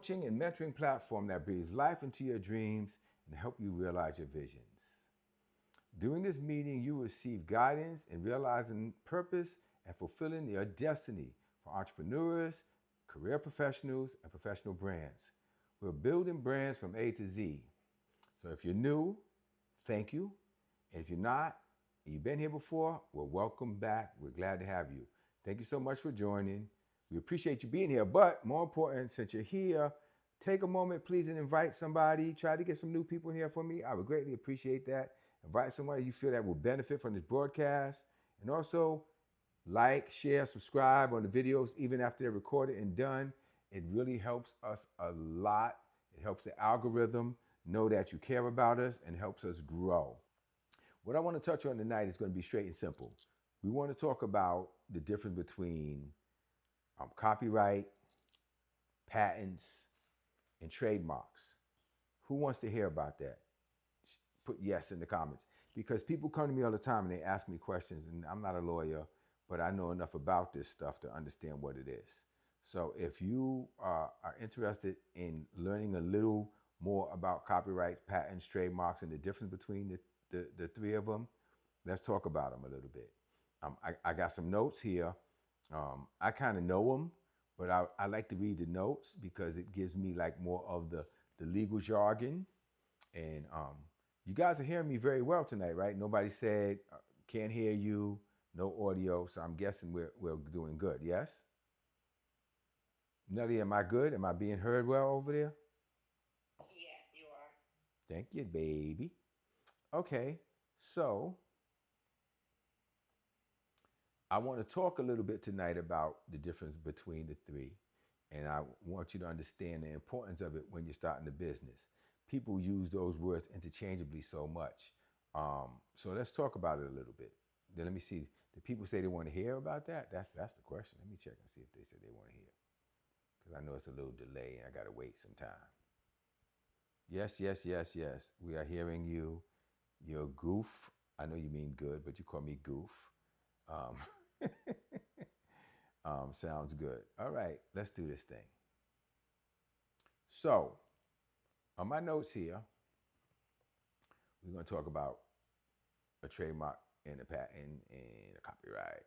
coaching and mentoring platform that breathes life into your dreams and help you realize your visions. During this meeting, you will receive guidance in realizing purpose and fulfilling your destiny for entrepreneurs, career professionals, and professional brands. We're building brands from A to Z. So if you're new, thank you. And if you're not, and you've been here before, well, welcome back. We're glad to have you. Thank you so much for joining. We appreciate you being here, but more important, since you're here, take a moment, please, and invite somebody. Try to get some new people in here for me. I would greatly appreciate that. Invite somebody you feel that will benefit from this broadcast. And also, like, share, subscribe on the videos, even after they're recorded and done. It really helps us a lot. It helps the algorithm know that you care about us and helps us grow. What I want to touch on tonight is going to be straight and simple. We want to talk about the difference between copyright, patents, and trademarks. Who wants to hear about that? Put yes in the comments. Because people come to me all the time and they ask me questions, and I'm not a lawyer, but I know enough about this stuff to understand what it is. So if you are interested in learning a little more about copyrights, patents, trademarks, and the difference between the three of them, let's talk about them a little bit. I got some notes here. I kind of know them, but I like to read the notes because it gives me like more of the legal jargon. And you guys are hearing me very well tonight, right? Nobody said can't hear you, no audio, so I'm guessing we're doing good, yes? Nelly, am I good? Am I being heard well over there? Yes, you are. Thank you, baby. Okay, so I want to talk a little bit tonight about the difference between the three. And I want you to understand the importance of it when you're starting a business. People use those words interchangeably so much. So let's talk about it a little bit. Then let me see. Do people say they want to hear about that? That's the question. Let me check and see if they said they want to hear. Because I know it's a little delay and I got to wait some time. Yes, yes, yes, yes. We are hearing you. You're goof. I know you mean good, but you call me goof. Um, sounds good. All right, let's do this thing. So, on my notes here, we're going to talk about a trademark and a patent and a copyright.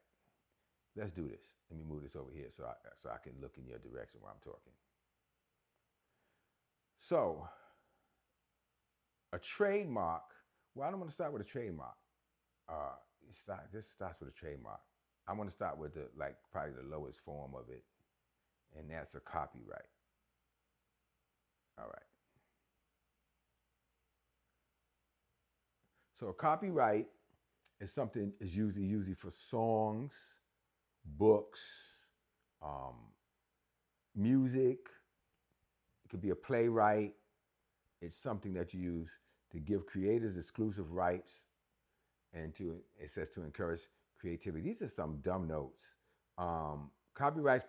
Let's do this. Let me move this over here so I can look in your direction while I'm talking. So, a trademark. Well, I'm going to start with a trademark. This starts with a trademark. I'm going to start with probably the lowest form of it, and that's a copyright. All right. So a copyright is something is usually for songs, books, music. It could be a playwright. It's something that you use to give creators exclusive rights, and it says to encourage creativity. These are some dumb notes. Copyrights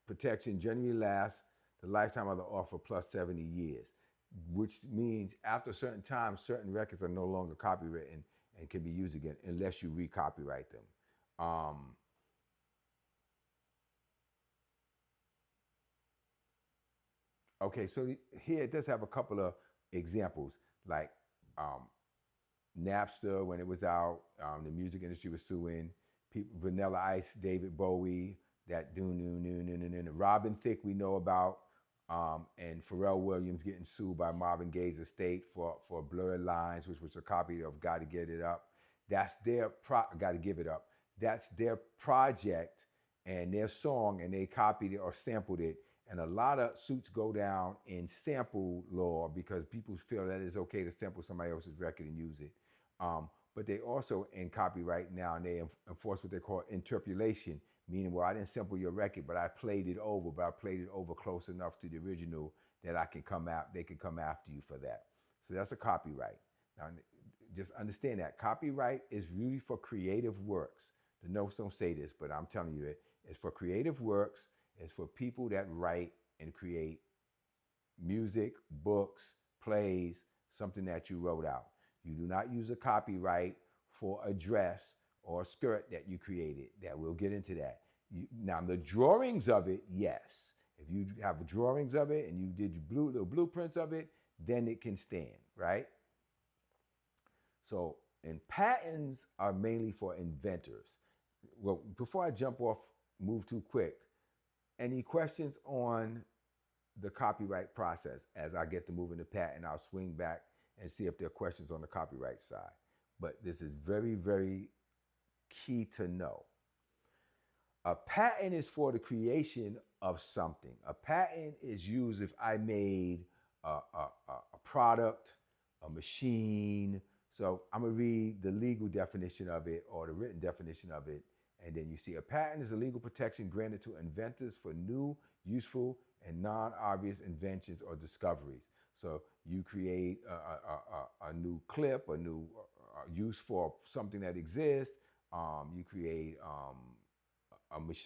protection generally lasts the lifetime of the author plus 70 years, which means after a certain time, certain records are no longer copywritten and can be used again unless you recopyright them. Okay, so here it does have a couple of examples, like Napster when it was out, the music industry was suing people. Vanilla Ice, David Bowie, that Robin Thicke we know about, and Pharrell Williams getting sued by Marvin Gaye's estate for Blurred Lines, which was a copy of "Got to Get It Up." That's their "Got to Give It Up." That's their project and their song, and they copied it or sampled it. And a lot of suits go down in sample law because people feel that it's okay to sample somebody else's record and use it. But they also, in copyright now, and they enforce what they call interpolation, meaning, well, I didn't sample your record, but I played it over, close enough to the original that they can come after you for that. So that's a copyright. Now, just understand that copyright is really for creative works. The notes don't say this, but I'm telling you it's for creative works. It's for people that write and create music, books, plays, something that you wrote out. You do not use a copyright for a dress or a skirt that you created. That we'll get into that. Now, the drawings of it, yes. If you have drawings of it and you did little blueprints of it, then it can stand, right? So, and patents are mainly for inventors. Well, before I jump off, move too quick, any questions on the copyright process? As I get to move into patent, I'll swing back and see if there are questions on the copyright side. But this is very, very key to know. A patent is for the creation of something. A patent is used if I made a product, a machine. So I'm going to read the legal definition of it or the written definition of it. And then you see a patent is a legal protection granted to inventors for new, useful, and non-obvious inventions or discoveries. So you create a new clip, a new use for something that exists. You create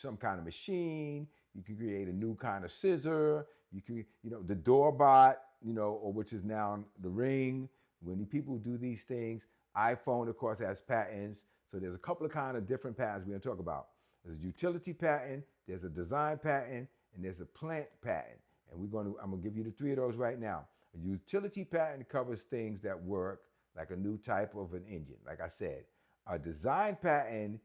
some kind of machine. You can create a new kind of scissor. You can, the doorbot, or which is now the Ring. When the people do these things, iPhone, of course, has patents. So there's a couple of kind of different patents we're going to talk about. There's a utility patent, there's a design patent, and there's a plant patent. And I'm going to give you the three of those right now. A utility patent covers things that work, like a new type of an engine, like I said. A design patent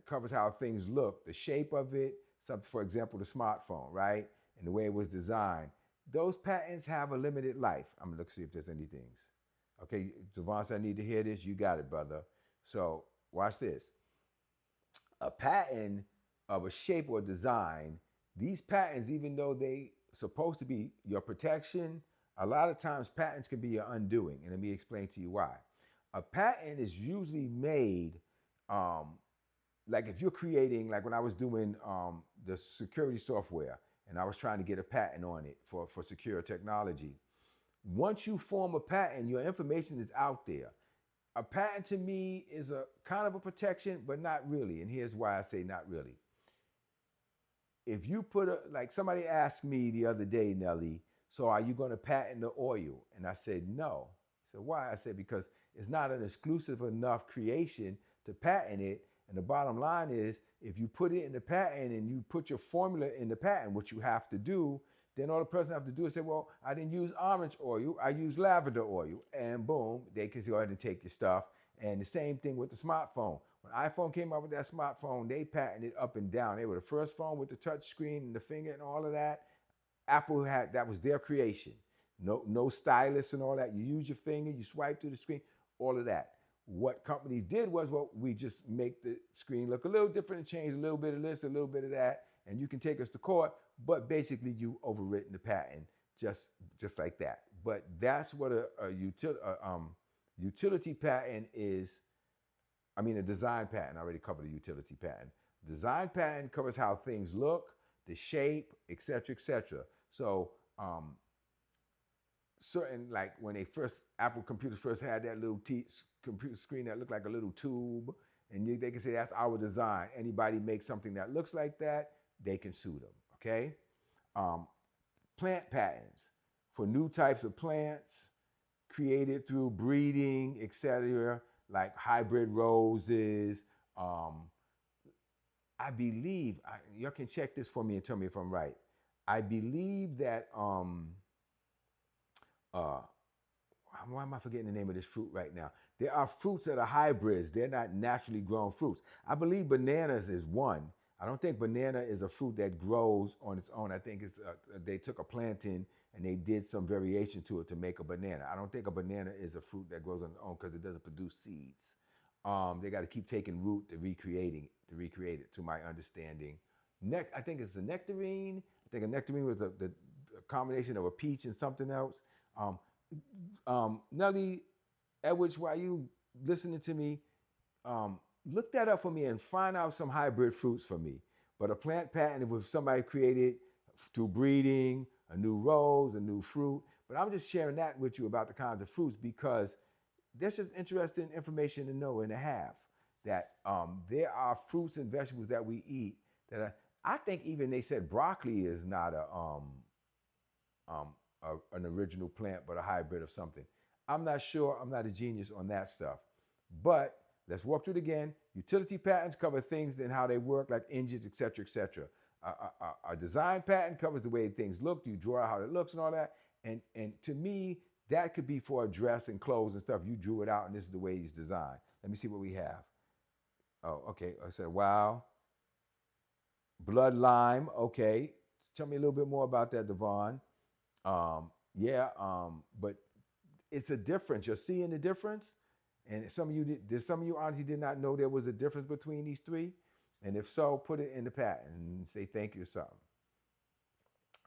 covers how things look, the shape of it, for example, the smartphone, right? And the way it was designed. Those patents have a limited life. I'm going to look see if there's any things. Okay, Devonce, I need to hear this. You got it, brother. So watch this. A patent of a shape or design, these patents, even though they supposed to be your protection, a lot of times patents can be your undoing. And let me explain to you why. A patent is usually made, like if you're creating, like when I was doing the security software and I was trying to get a patent on it for secure technology. Once you form a patent, your information is out there. A patent to me is a kind of a protection, but not really. And here's why I say not really. If you like somebody asked me the other day, Nelly, so are you going to patent the oil? And I said, no. So why? I said, because it's not an exclusive enough creation to patent it. And the bottom line is, if you put it in the patent and you put your formula in the patent, which you have to do, then all the person have to do is say, well, I didn't use orange oil, I used lavender oil. And boom, they can go ahead and take your stuff. And the same thing with the smartphone. When iPhone came out with that smartphone, they patented up and down. They were the first phone with the touch screen and the finger and all of that. Apple that was their creation. No stylus and all that. You use your finger, you swipe through the screen, all of that. What companies did was, well, we just make the screen look a little different and change a little bit of this, a little bit of that, and you can take us to court, but basically you overwritten the patent just like that. But that's what a utility patent is. I mean, a design patent. I already covered a utility patent. Design patent covers how things look, the shape, et cetera, et cetera. So certain, like when Apple computers first had that little computer screen that looked like a little tube, and they can say that's our design. Anybody makes something that looks like that, they can sue them, okay? Plant patents for new types of plants created through breeding, et cetera, like hybrid roses. I believe, you can check this for me and tell me if I'm right. I believe that, why am I forgetting the name of this fruit right now? There are fruits that are hybrids. They're not naturally grown fruits. I believe bananas is one. I don't think banana is a fruit that grows on its own. I think it's they took a plantain and they did some variation to it to make a banana. I don't think a banana is a fruit that grows on its own because it doesn't produce seeds. They got to keep taking root to recreate it, to my understanding. I think it's a nectarine. I think a nectarine was the combination of a peach and something else. Nelly Edwards, while you listening to me, look that up for me and find out some hybrid fruits for me. But a plant patent, if somebody created through breeding, a new rose, a new fruit. But I'm just sharing that with you about the kinds of fruits because that's just interesting information to know and to have. That there are fruits and vegetables that we eat that I think even they said broccoli is not an original plant, but a hybrid of something. I'm not sure. I'm not a genius on that stuff. But let's walk through it again. Utility patents cover things and how they work, like engines, et cetera, et cetera. A design patent covers the way things look. You draw out how it looks and all that. And to me, that could be for a dress and clothes and stuff. You drew it out, and this is the way it's designed. Let me see what we have. Oh, okay. I said, wow. Blood lime. Okay. Tell me a little bit more about that, Devon. Yeah. But it's a difference. You're seeing the difference, and some of you did. Some of you honestly did not know there was a difference between these three, and if so, put it in the patent and say thank you or something.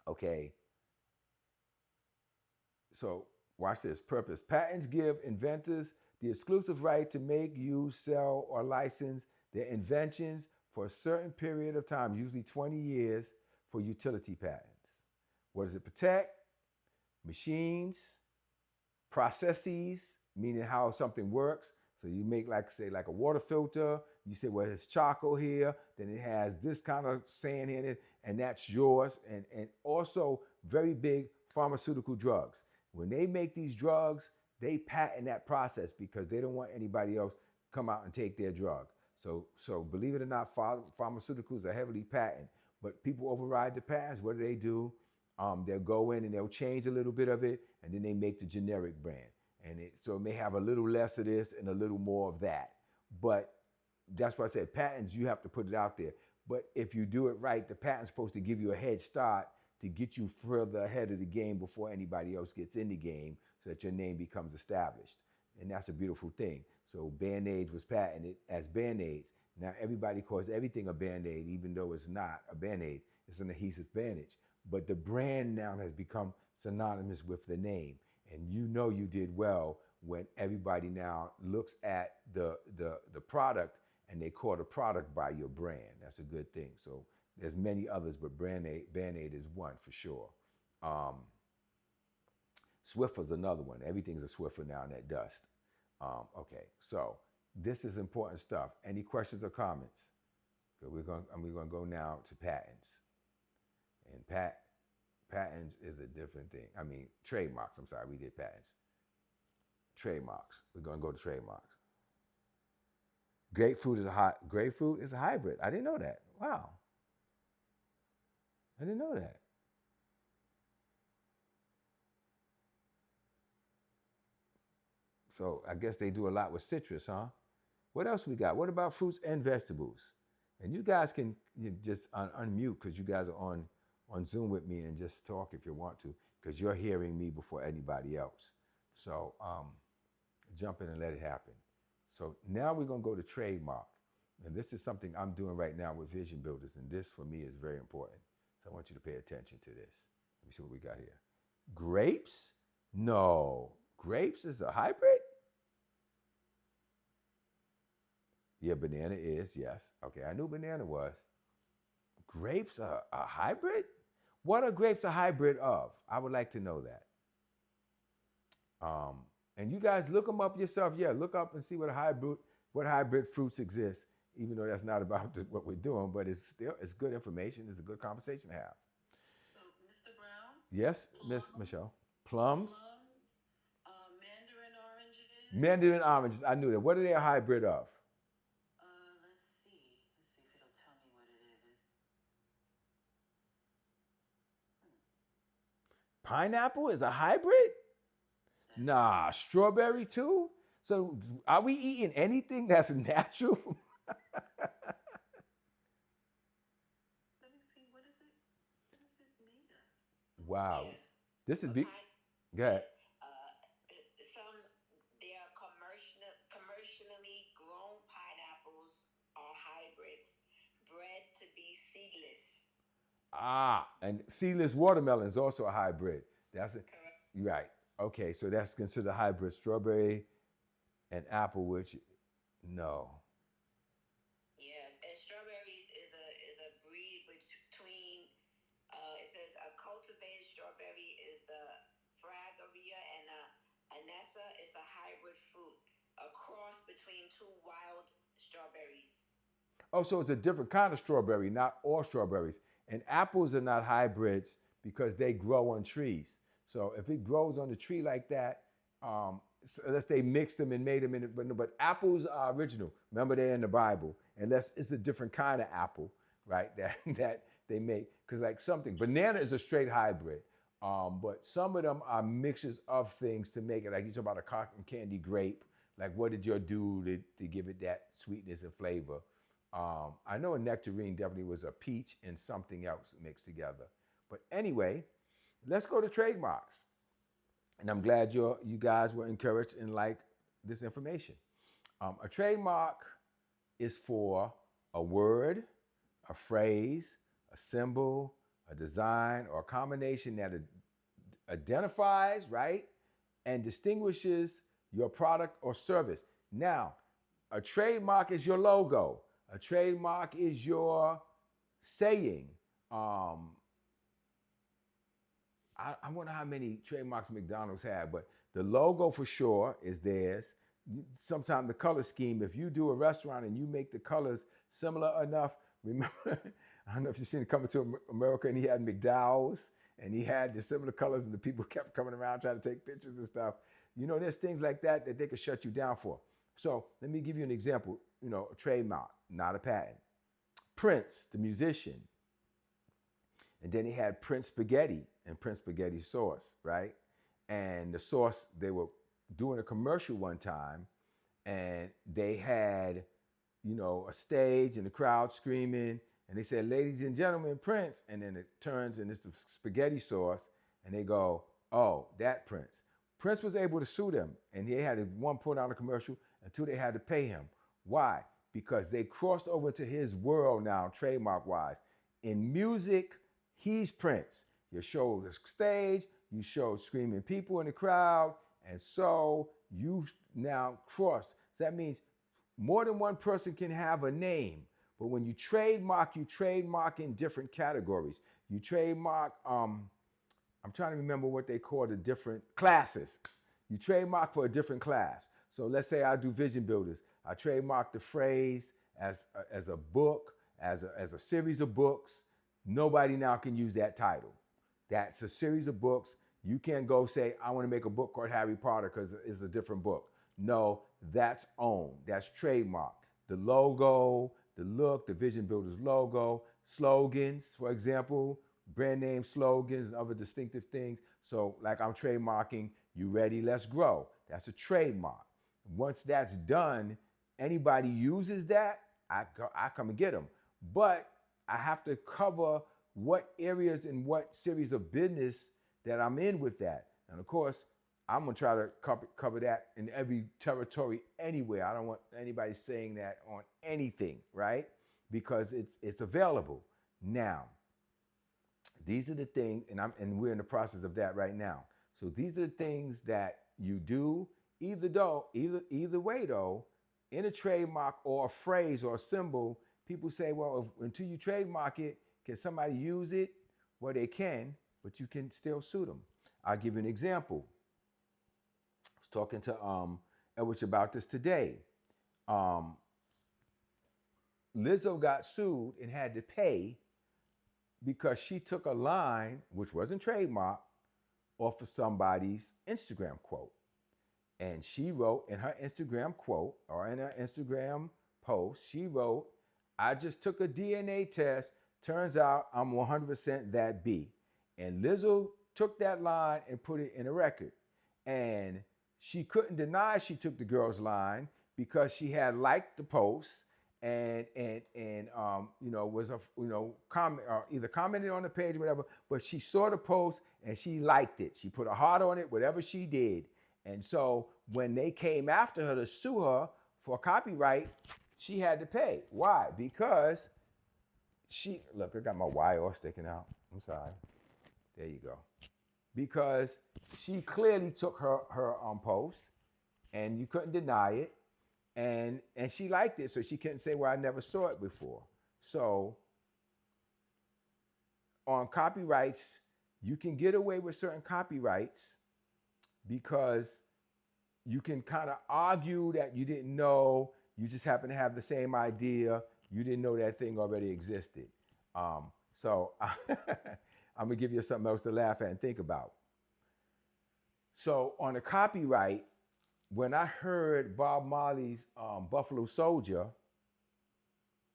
Okay. So watch this. Purpose. Patents give inventors the exclusive right to make, use, sell, or license their inventions for a certain period of time, usually 20 years, for utility patents. What does it protect? Machines, processes, meaning how something works. So you make, like, say, like a water filter. You say, well, it's charcoal here, then it has this kind of sand in it, and that's yours. And also very big pharmaceutical drugs. When they make these drugs, they patent that process because they don't want anybody else come out and take their drug. So believe it or not, pharmaceuticals are heavily patented, but people override the patents. What do? They'll go in and they'll change a little bit of it, and then they make the generic brand. So it may have a little less of this and a little more of that. But that's why I said patents, you have to put it out there. But if you do it right, the patent's supposed to give you a head start to get you further ahead of the game before anybody else gets in the game so that your name becomes established. And that's a beautiful thing. So Band-Aids was patented as Band-Aids. Now everybody calls everything a Band-Aid, even though it's not a Band-Aid. It's an adhesive bandage. But the brand now has become synonymous with the name. And you know you did well when everybody now looks at the product and they call the product by your brand. That's a good thing. So there's many others, but Band-Aid is one for sure. Swiffer's another one. Everything's a Swiffer now in that dust. Okay, so this is important stuff. Any questions or comments? So we're going to go now to patents. And patents is a different thing. I mean, trademarks. I'm sorry, we did patents. Trademarks. We're going to go to trademarks. Grapefruit is a hybrid. I didn't know that. Wow. I didn't know that. So I guess they do a lot with citrus, huh? What else we got? What about fruits and vegetables? And you guys can just unmute because you guys are on Zoom with me and just talk if you want to, because you're hearing me before anybody else. So jump in and let it happen. So now we're going to go to trademark. And this is something I'm doing right now with Vision Builders. And this for me is very important. So I want you to pay attention to this. Let me see what we got here. Grapes? No. Grapes is a hybrid? Yeah, banana is, yes. Okay, I knew banana was. Grapes are a hybrid? What are grapes a hybrid of? I would like to know that. And you guys look them up yourself. Yeah, look up and see what hybrid fruits exist, even though that's not about what we're doing, but it's good information. It's a good conversation to have. So, Mr. Brown? Yes, Miss Michelle. Plums? Mandarin oranges. Mandarin oranges. I knew that. What are they a hybrid of? Let's see. Let's see if it'll tell me what it is. Pineapple is a hybrid? Nah, strawberry too? So are we eating anything that's natural? Let me see. What is it? What is it made of? Wow. Yes. This is big. Go ahead. They are commercially grown pineapples are hybrids, bred to be seedless. And seedless watermelon is also a hybrid. That's it. Correct. Right. Okay, so that's considered hybrid. Strawberry and apple, which no. Yes, and strawberries is a breed between. It says a cultivated strawberry is the Fragaria, and a Anessa is a hybrid fruit, a cross between two wild strawberries. Oh, so it's a different kind of strawberry, not all strawberries. And apples are not hybrids because they grow on trees. So if it grows on the tree like that, so unless they mixed them and made them in it, but apples are original. Remember, they're in the Bible. Unless it's a different kind of apple, right? they make, because like something, banana is a straight hybrid. But some of them are mixtures of things to make it. Like you talk about a cotton candy grape. Like what did you do to give it that sweetness and flavor? I know a nectarine definitely was a peach and something else mixed together. But anyway, let's go to trademarks. And I'm glad you guys were encouraged and like this information. A trademark is for a word, a phrase, a symbol, a design, or a combination that identifies, right, and distinguishes your product or service. Now, a trademark is your logo. A trademark is your saying. I wonder how many trademarks McDonald's have, but the logo for sure is theirs. Sometimes the color scheme, if you do a restaurant and you make the colors similar enough, remember, I don't know if you've seen it Coming to America, and he had McDowell's and he had the similar colors and the people kept coming around trying to take pictures and stuff. You know, there's things like that that they could shut you down for. So let me give you an example, you know, a trademark, not a patent. Prince, the musician. And then he had Prince Spaghetti and Prince Spaghetti sauce, right? And the sauce, they were doing a commercial one time and they had, you know, a stage and the crowd screaming and they said, ladies and gentlemen, Prince. And then it turns and it's the spaghetti sauce and they go, oh, that Prince. Prince was able to sue them and he had one put on a commercial and two, they had to pay him. Why? Because they crossed over to his world now, trademark wise. In music, he's Prince. You show the stage, you show screaming people in the crowd, and so you now cross. So that means more than one person can have a name, but when you trademark in different categories. You trademark, I'm trying to remember what they call the different classes. You trademark for a different class. So let's say I do Vision Builders. I trademark the phrase as a book, as a series of books. Nobody now can use that title. That's a series of books. You can't go say, I want to make a book called Harry Potter because it's a different book. No, that's owned. That's trademark. The logo, the look, the Vision Builders logo, slogans, for example, brand name slogans and other distinctive things. So like I'm trademarking, you ready, let's grow. That's a trademark. Once that's done, anybody uses that, I come and get them. But I have to cover what areas and what series of business that I'm in with that. And of course, I'm gonna try to cover that in every territory anywhere. I don't want anybody saying that on anything, right? Because it's available. Now, these are the things, and we're in the process of that right now. So these are the things that you do, either way though, in a trademark or a phrase or a symbol. People say, well, until you trademark it, can somebody use it? Well, they can, but you can still sue them. I'll give you an example. I was talking to Elwich about this today. Lizzo got sued and had to pay because she took a line, which wasn't trademarked, off of somebody's Instagram quote. And she wrote in her Instagram quote, or in her Instagram post, she wrote, I just took a DNA test. Turns out I'm 100% that B. And Lizzo took that line and put it in a record. And she couldn't deny she took the girl's line because she had liked the post and was comment or either commented on the page or whatever. But she saw the post and she liked it. She put a heart on it, whatever she did. And so when they came after her to sue her for copyright, she had to pay. Why? Because look, I got my wire all sticking out. I'm sorry. There you go. Because she clearly took her post and you couldn't deny it. And she liked it, so she couldn't say, well, I never saw it before. So on copyrights, you can get away with certain copyrights because you can kind of argue that you didn't know, you just happen to have the same idea, you didn't know that thing already existed. So I'm gonna give you something else to laugh at and think about. So on the copyright, when I heard Bob Marley's Buffalo Soldier,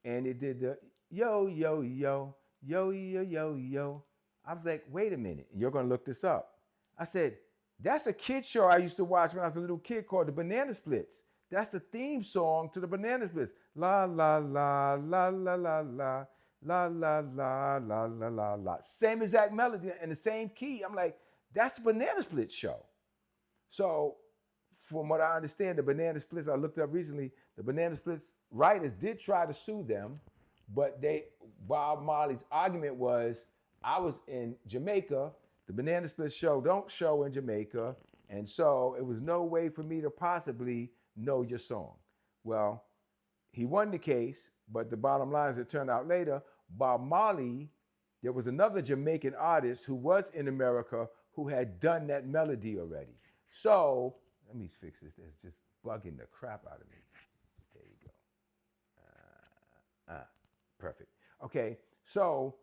and it did the yo, yo, yo, yo, yo, yo, yo. I was like, wait a minute. You're going to look this up. I said, that's a kid show I used to watch when I was a little kid called the Banana Splits. That's the theme song to the Banana Splits. La, la, la, la, la, la, la. La la la la la la la. Same exact melody and the same key. I'm like, that's the Banana Split show. So, from what I understand, the Banana Splits, I looked up recently, the Banana Splits writers did try to sue them, but Bob Marley's argument was, I was in Jamaica, the Banana Splits show don't show in Jamaica, and so it was no way for me to possibly know your song. Well, he won the case, but the bottom line is it turned out later, Bob Marley, there was another Jamaican artist who was in America who had done that melody already. So, let me fix this. It's just bugging the crap out of me. There you go. Perfect. Okay, so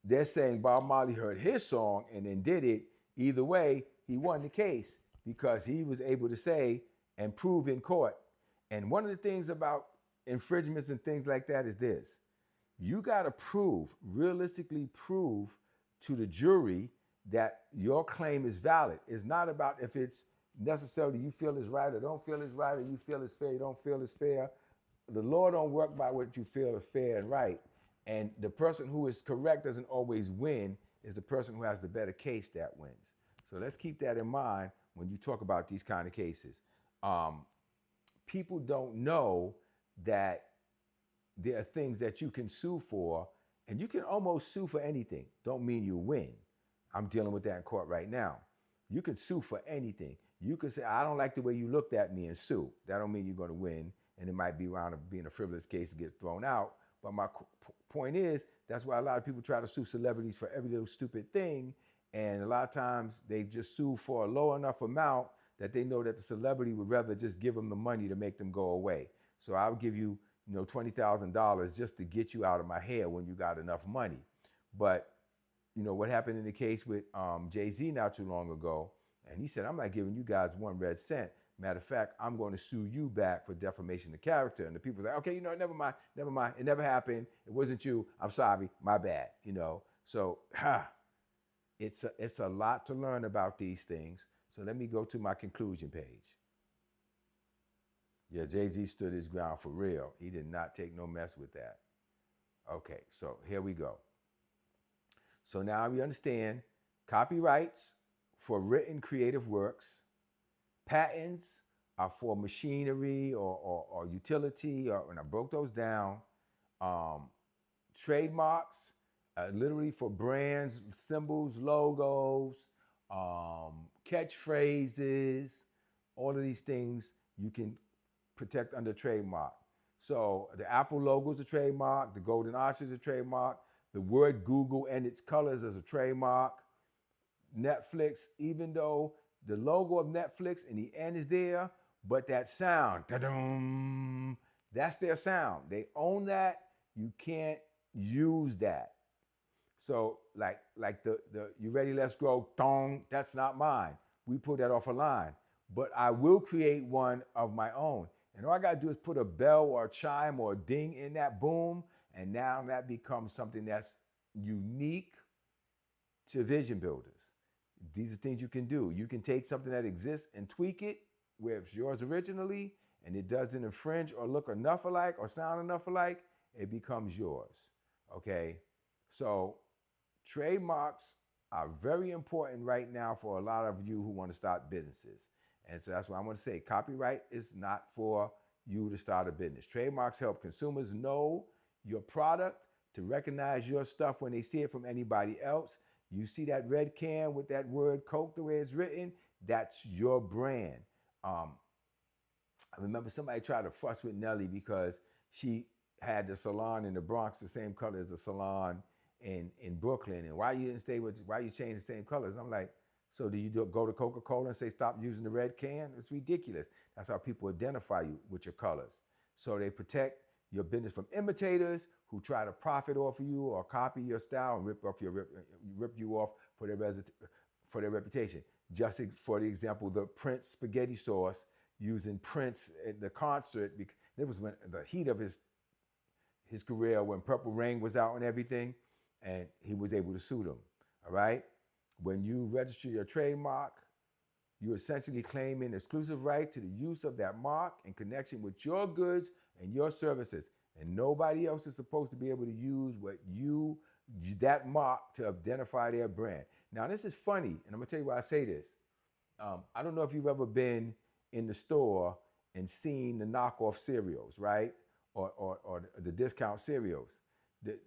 they're saying Bob Marley heard his song and then did it. Either way, he won the case because he was able to say and prove in court. And one of the things about infringements and things like that is this. You got to realistically prove to the jury that your claim is valid. It's not about if it's necessarily you feel is right or don't feel is right, or you feel is fair, you don't feel is fair. The law don't work by what you feel is fair and right. And the person who is correct doesn't always win. Is the person who has the better case that wins. So let's keep that in mind when you talk about these kind of cases. People don't know that there are things that you can sue for, and you can almost sue for anything. Don't mean you win. I'm dealing with that in court right now. You can sue for anything. You can say, I don't like the way you looked at me, and sue. That don't mean you're going to win, and it might be around being a frivolous case to get thrown out. But my point is, that's why a lot of people try to sue celebrities for every little stupid thing, and a lot of times they just sue for a low enough amount that they know that the celebrity would rather just give them the money to make them go away. So I'll give you, $20,000 just to get you out of my hair when you got enough money. But what happened in the case with Jay-Z not too long ago, and he said, I'm not giving you guys one red cent. Matter of fact, I'm going to sue you back for defamation of character. And the people say, okay, never mind. It never happened. It wasn't you. I'm sorry. My bad. So it's a lot to learn about these things. So let me go to my conclusion page. Yeah, Jay-Z stood his ground for real. He did not take no mess with that. Okay, so here we go. So now we understand copyrights for written creative works. Patents are for machinery or utility, and I broke those down. Trademarks, literally for brands, symbols, logos, catchphrases, all of these things you can protect under trademark. So the Apple logo is a trademark, the golden arch is a trademark, the word Google and its colors is a trademark. Netflix, even though the logo of Netflix in the end is there, but that sound, ta-dum, that's their sound. They own that. You can't use that. So like the You Ready, Let's Go, thong, that's not mine. We put that off a line. But I will create one of my own. And all I got to do is put a bell or a chime or a ding in that boom, and now that becomes something that's unique to Vision Builders. These are things you can do. You can take something that exists and tweak it where it's yours originally, and it doesn't infringe or look enough alike or sound enough alike, it becomes yours. Okay? So trademarks are very important right now for a lot of you who want to start businesses. And so that's why I want to say copyright is not for you to start a business. Trademarks help consumers know your product, to recognize your stuff when they see it from anybody else. You see that red can with that word Coke, the way it's written, that's your brand. I remember somebody tried to fuss with Nelly because she had the salon in the Bronx the same color as the salon in Brooklyn. And why you change the same colors? And I'm like, so do you go to Coca-Cola and say, stop using the red can? It's ridiculous. That's how people identify you, with your colors. So they protect your business from imitators who try to profit off of you or copy your style and rip you off for their reputation. Just for the example, the Prince spaghetti sauce, using Prince at the concert, because it was when the heat of his career when Purple Rain was out and everything, and he was able to sue them. All right. When you register your trademark, you essentially claim an exclusive right to the use of that mark in connection with your goods and your services. And nobody else is supposed to be able to use that mark to identify their brand. Now, this is funny, and I'm gonna tell you why I say this. I don't know if you've ever been in the store and seen the knockoff cereals, right? Or the discount cereals. The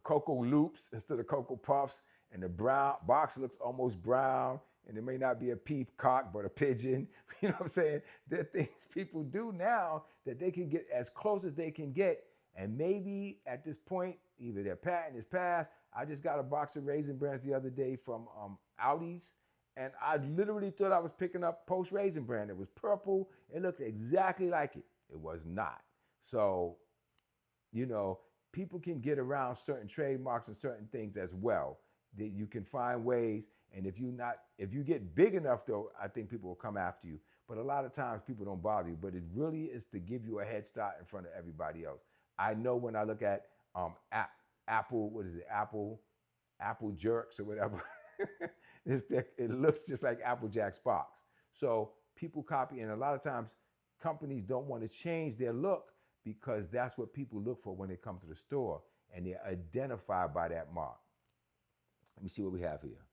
Cocoa Loops instead of Cocoa Puffs, and the brown box looks almost brown, and it may not be a peacock, but a pigeon. You know what I'm saying? There are things people do now that they can get as close as they can get, and maybe at this point, either their patent is passed. I just got a box of Raisin Brands the other day from Aldi's, and I literally thought I was picking up Post Raisin Bran. It was purple. It looked exactly like it. It was not. So, you know, people can get around certain trademarks and certain things as well. That you can find ways, and if you get big enough, though, I think people will come after you. But a lot of times people don't bother you. But it really is to give you a head start in front of everybody else. I know when I look at Apple, what is it? Apple Jerks or whatever. It looks just like Apple Jack's box. So people copy, and a lot of times companies don't want to change their look because that's what people look for when they come to the store, and they're identified by that mark. Let me see what we have here.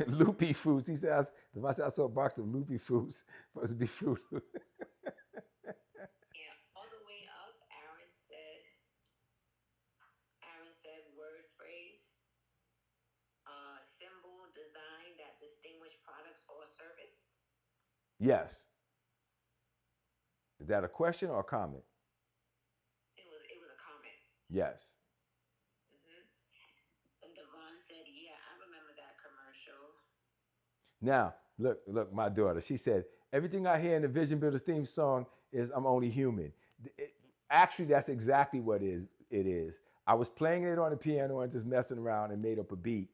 Loopy Fruits. He says, if I saw a box of Loopy Fruits, supposed to be Fruit Loop. Yeah, all the way up, Aaron said word phrase, symbol, design that distinguish products or service. Yes. Is that a question or a comment? It was a comment. Yes. Devon said, yeah, I remember that commercial. Now, look, my daughter, she said, everything I hear in the Vision Builders theme song is I'm Only Human. Actually, that's exactly what it is. I was playing it on the piano and just messing around and made up a beat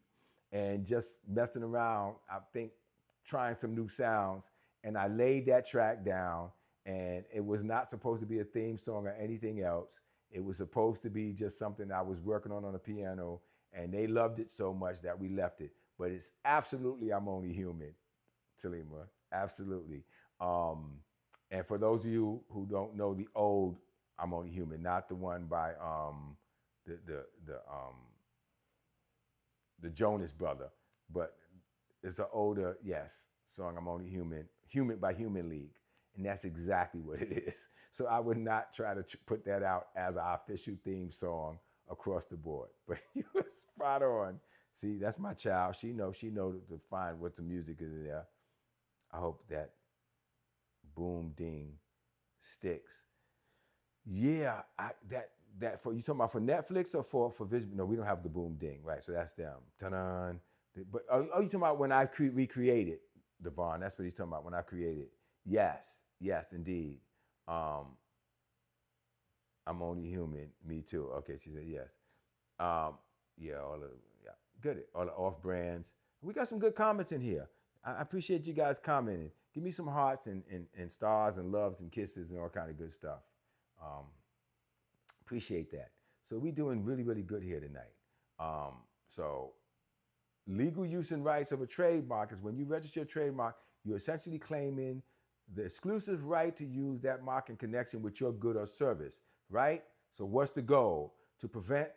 and just messing around, I think, trying some new sounds. And I laid that track down, and it was not supposed to be a theme song or anything else. It was supposed to be just something I was working on the piano, and they loved it so much that we left it. But it's absolutely I'm Only Human, Talima, absolutely. And for those of you who don't know the old I'm Only Human, not the one by the Jonas brother, but it's an older, song, I'm Only Human, by Human League. And that's exactly what it is. So I would not try to put that out as our official theme song across the board. But you were spot on. See, that's my child. She knows to find what the music is there. I hope that boom ding sticks. Yeah, that for you talking about for Netflix or for Vision? No, we don't have the boom ding, right? So that's them. Ta-da. But are you talking about when I recreated Devon? That's what he's talking about, when I created. Yes, indeed. I'm Only Human. Me too. Okay, she said yes. Good. All the off brands. We got some good comments in here. I appreciate you guys commenting. Give me some hearts and stars and loves and kisses and all kind of good stuff. Appreciate that. So we're doing really, really good here tonight. So legal use and rights of a trademark is when you register a trademark, you're essentially claiming the exclusive right to use that mark in connection with your good or service, right? So what's the goal? To prevent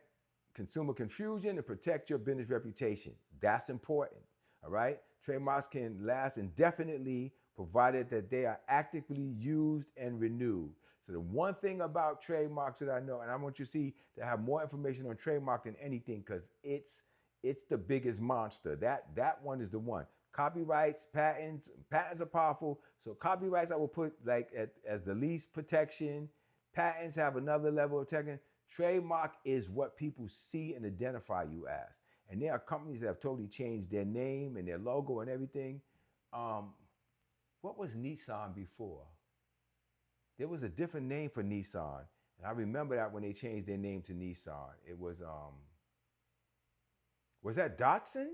consumer confusion and protect your business reputation. That's important, all right? Trademarks can last indefinitely provided that they are actively used and renewed. So the one thing about trademarks that I know, and I want you to see to have more information on trademark than anything, because it's the biggest monster. That one is the one. Copyrights, patents are powerful. So copyrights I will put like as the least protection. Patents have another level of protection. Trademark is what people see and identify you as. And there are companies that have totally changed their name and their logo and everything. What was Nissan before? There was a different name for Nissan. And I remember that when they changed their name to Nissan. It was that Datsun?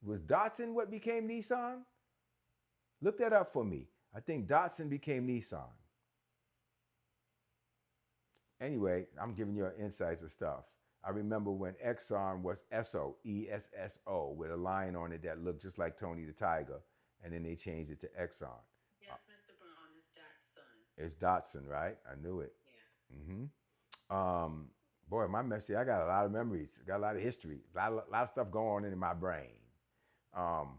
Was Datsun what became Nissan? Look that up for me. I think Datsun became Nissan. Anyway, I'm giving you insights of stuff. I remember when Exxon was Esso, ESSO, with a lion on it that looked just like Tony the Tiger, and then they changed it to Exxon. Yes, Mr. Brown, it's Datsun. It's Datsun, right? I knew it. Yeah. Boy, my message, I got a lot of memories, got a lot of history, a lot of stuff going on in my brain. Um,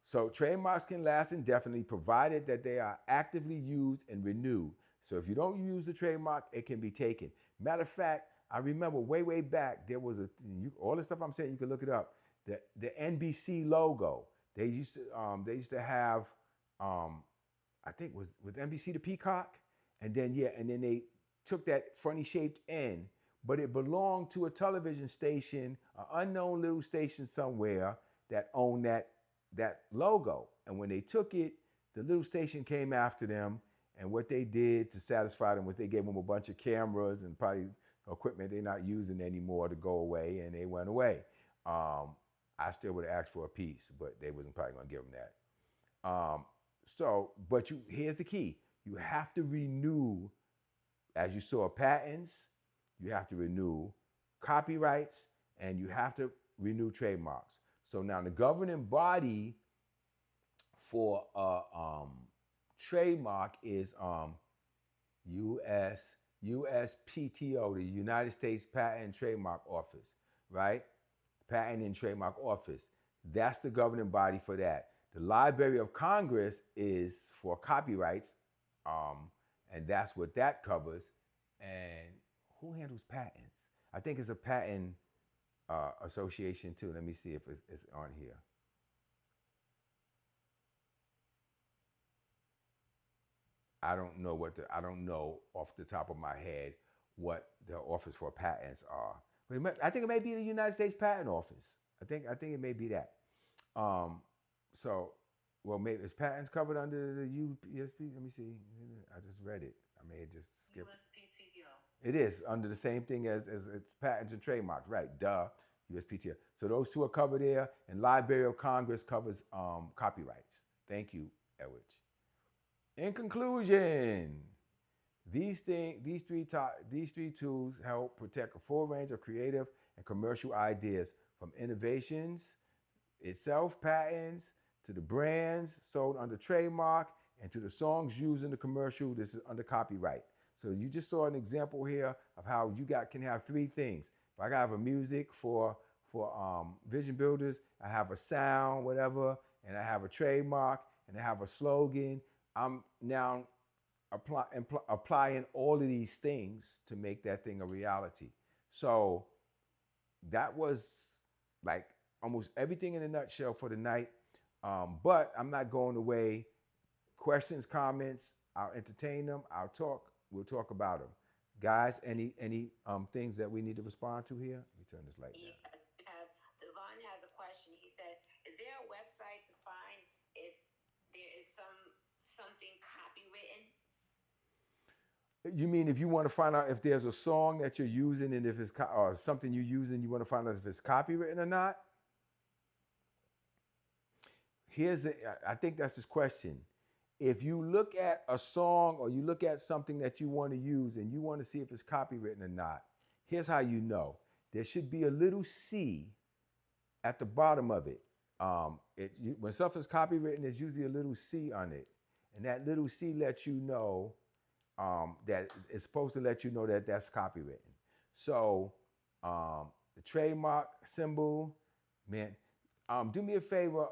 so trademarks can last indefinitely provided that they are actively used and renewed. So if you don't use the trademark, it can be taken. Matter of fact, I remember way back, there was all the stuff I'm saying, you can look it up. The NBC logo, they used to have, I think was with NBC the Peacock, and then they took that funny shaped end, but it belonged to a television station, an unknown little station somewhere that owned that logo. And when they took it, the little station came after them, and what they did to satisfy them was they gave them a bunch of cameras and probably equipment they're not using anymore to go away, and they went away. I still would have asked for a piece, but they wasn't probably going to give them that. But here's the key: you have to renew, as you saw, patents. You have to renew copyrights, and you have to renew trademarks. So now the governing body for trademark is USPTO, the United States Patent and Trademark Office, right? Patent and Trademark Office. That's the governing body for that. The Library of Congress is for copyrights, and that's what that covers. And who handles patents? I think it's a patent association too. Let me see if it's on here. I don't know off the top of my head what the Office for Patents are. I think it may be the United States Patent Office. I think it may be that. Maybe is patents covered under the USP? Let me see. I just read it. I may have just skipped. USPTO. It is under the same thing as patents and trademarks, right? Duh, USPTO. So those two are covered there, and Library of Congress covers copyrights. Thank you, Edward. In conclusion, these three tools help protect a full range of creative and commercial ideas, from innovations itself, patents, to the brands sold under trademark, and to the songs used in the commercial. This is under copyright. So you just saw an example here of how can have three things. If I have a music for Vision Builders, I have a sound, whatever, and I have a trademark, and I have a slogan. I'm now applying all of these things to make that thing a reality. So that was like almost everything in a nutshell for tonight. But I'm not going away. Questions, comments, I'll entertain them. We'll talk about them. Guys, any things that we need to respond to here? Let me turn this light down. Devon has a question. He said, is there a website to find if there is something copywritten? You mean if you want to find out if there's a song that you're using, and if it's or something you're using, you want to find out if it's copywritten or not? I think that's his question. If you look at a song or you look at something that you want to use and you want to see if it's copywritten or not, here's how you know. There should be a little C at the bottom of it. When stuff is copywritten, there's usually a little C on it. And that little C lets you know that it's supposed to let you know that that's copywritten. So the trademark symbol, man, do me a favor,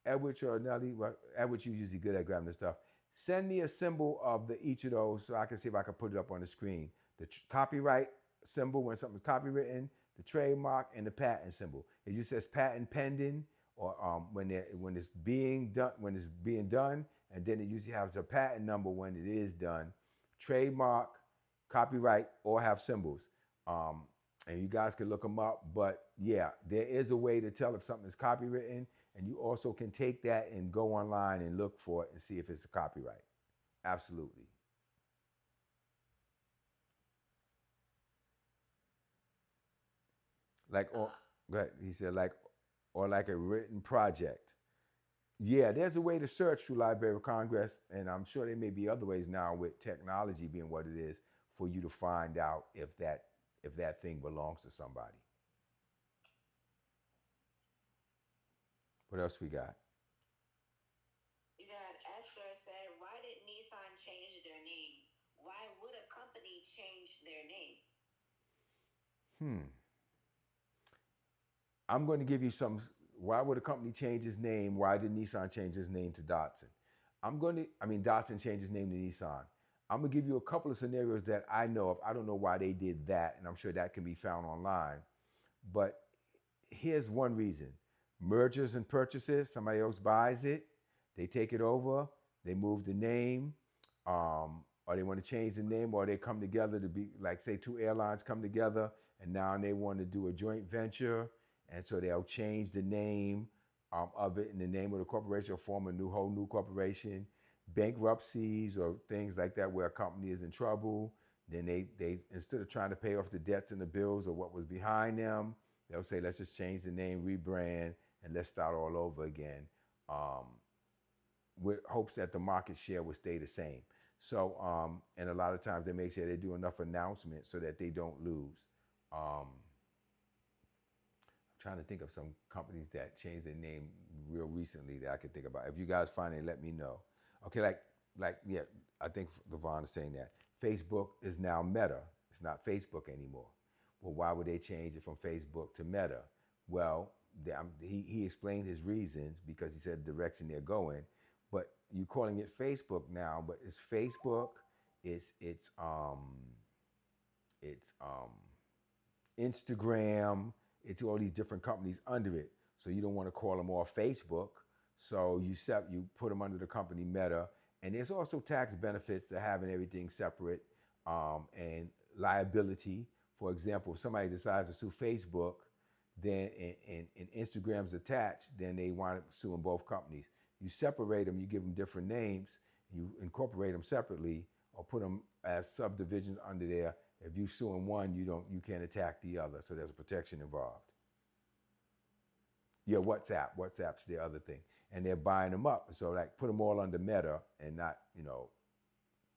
Edward or Nelly. Edward, you're usually good at grabbing this stuff. Send me a symbol of each of those so I can see if I can put it up on the screen. The copyright symbol when something's copywritten, the trademark, and the patent symbol. It just says patent pending, or when it's being done, and then it usually has a patent number when it is done. Trademark, copyright, all have symbols. And you guys can look them up. But yeah, there is a way to tell if something is copywritten, and you also can take that and go online and look for it and see if it's a copyright. Absolutely. Go ahead. He said like a written project. Yeah, there's a way to search through Library of Congress, and I'm sure there may be other ways now with technology being what it is for you to find out if that thing belongs to somebody. What else we got? You got Esther said, why did Nissan change their name? Why would a company change their name? I'm going to give you some. Why would a company change its name? Why did Nissan change its name to Datsun? Datsun changed its name to Nissan. I'm going to give you a couple of scenarios that I know of. I don't know why they did that, and I'm sure that can be found online. But here's one reason: mergers and purchases. Somebody else buys it, they take it over, they move the name, or they want to change the name, or they come together to be like, say, two airlines come together, and now they want to do a joint venture, and so they'll change the name of it, and the name of the corporation will form a whole new corporation. Bankruptcies or things like that, where a company is in trouble, then they instead of trying to pay off the debts and the bills or what was behind them, they'll say, let's just change the name, rebrand, and let's start all over again, with hopes that the market share will stay the same. So, and a lot of times they make sure they do enough announcements so that they don't lose. I'm trying to think of some companies that changed their name real recently that I could think about. If you guys find it, let me know. Okay, yeah, I think LeVon is saying that Facebook is now Meta. It's not Facebook anymore. Well, why would they change it from Facebook to Meta? Well, he explained his reasons, because he said the direction they're going. But you're calling it Facebook now, but it's Facebook, it's Instagram, it's all these different companies under it. So you don't want to call them all Facebook. So you put them under the company Meta. And there's also tax benefits to having everything separate, and liability. For example, if somebody decides to sue Facebook, then and Instagram's attached, then they wind up suing both companies. You separate them, you give them different names, you incorporate them separately, or put them as subdivisions under there. If you suing one, you can't attack the other. So there's a protection involved. Yeah, WhatsApp's the other thing, and they're buying them up. So like, put them all under Meta and not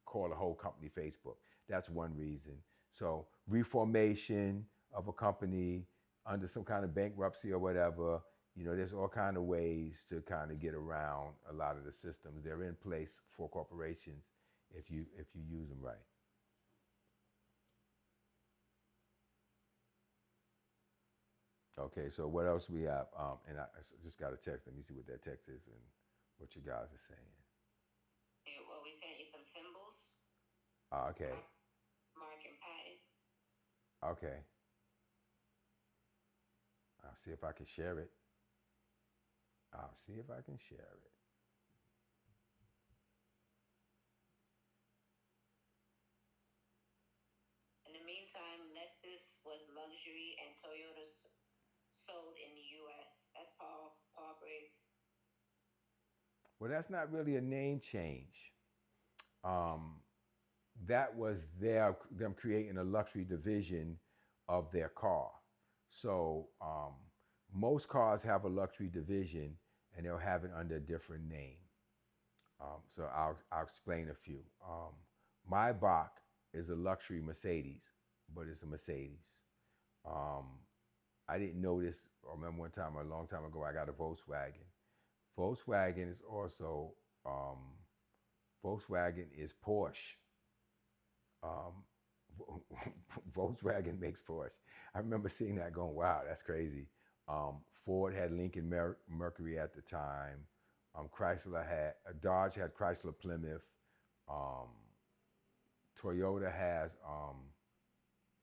call the whole company Facebook. That's one reason. So reformation of a company under some kind of bankruptcy or whatever. There's all kind of ways to kind of get around a lot of the systems. They're in place for corporations if you use them right. Okay, so what else we have? And I just got a text. Let me see what that text is and what you guys are saying. Yeah, well, we sent you some symbols. Okay. Mark and patent. Okay. I'll see if I can share it. In the meantime, Lexus was luxury and Toyota sold in the U.S. That's Paul Briggs. Well, that's not really a name change. That was them creating a luxury division of their car. So most cars have a luxury division, and they'll have it under a different name. So I'll explain a few. Maybach is a luxury Mercedes, but it's a Mercedes. Um, I didn't know this. I remember one time, a long time ago, I got a Volkswagen. Volkswagen is also Volkswagen is Porsche. Um, Volkswagen makes Porsche. I remember seeing that, going, "Wow, that's crazy." Ford had Lincoln Mercury at the time. Dodge had Chrysler Plymouth. Um, Toyota has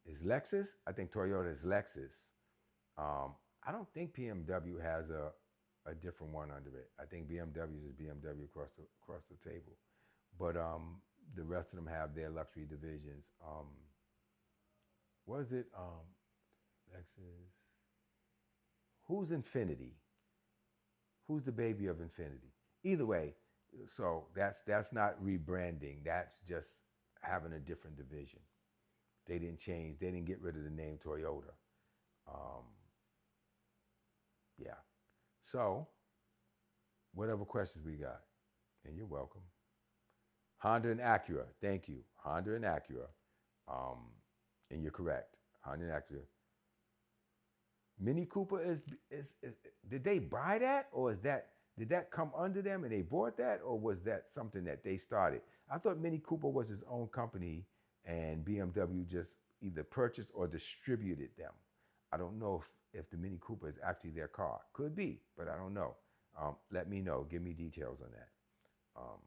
is Lexus. I think Toyota is Lexus. I don't think BMW has a different one under it. I think BMW is BMW across the table, but the rest of them have their luxury divisions. Was it Lexus? Who's Infinity? Who's the baby of Infinity? Either way, so that's not rebranding. That's just having a different division. They didn't change. They didn't get rid of the name Toyota. Yeah. So, whatever questions we got, and you're welcome. Honda and Acura. Thank you. Honda and Acura. Um, and you're correct. Honda Acura. Mini Cooper is did they buy that, or is that, did that come under them and they bought that, or was that something that they started? I thought Mini Cooper was his own company and BMW just either purchased or distributed them. I don't know if the Mini Cooper is actually their car. Could be, but I don't know. Let me know. Give me details on that. Um,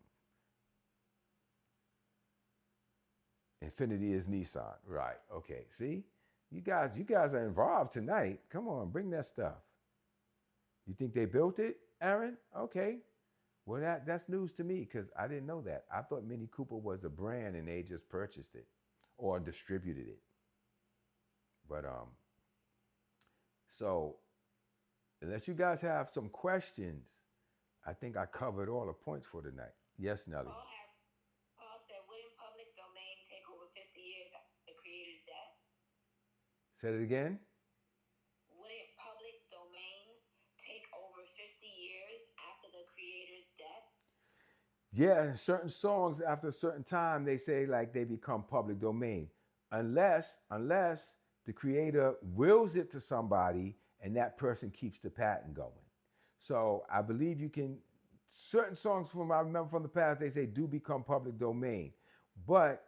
Infinity is Nissan, right? Okay. See, you guys are involved tonight. Come on, bring that stuff. You think they built it, Aaron? Okay. Well, that's news to me because I didn't know that. I thought Mini Cooper was a brand and they just purchased it or distributed it. But so unless you guys have some questions, I think I covered all the points for tonight. Yes, Nelly. Paul said, wouldn't public domain take over 50 years after the creator's death? Say it again. Wouldn't public domain take over 50 years after the creator's death? Yeah, certain songs after a certain time they say like they become public domain, unless the creator wills it to somebody and that person keeps the patent going. So I believe you can, certain songs from, I remember from the past, they say do become public domain. But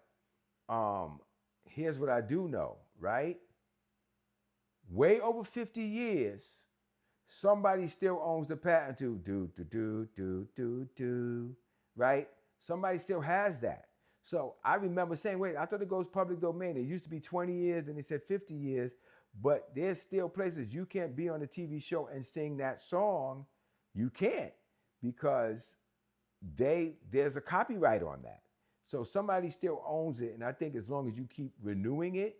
here's what I do know, right? Way over 50 years, somebody still owns the patent to do, right? Somebody still has that. So I remember saying, wait, I thought it goes public domain. It used to be 20 years, then they said 50 years, but there's still places you can't be on a TV show and sing that song. You can't because there's a copyright on that. So somebody still owns it, and I think as long as you keep renewing it,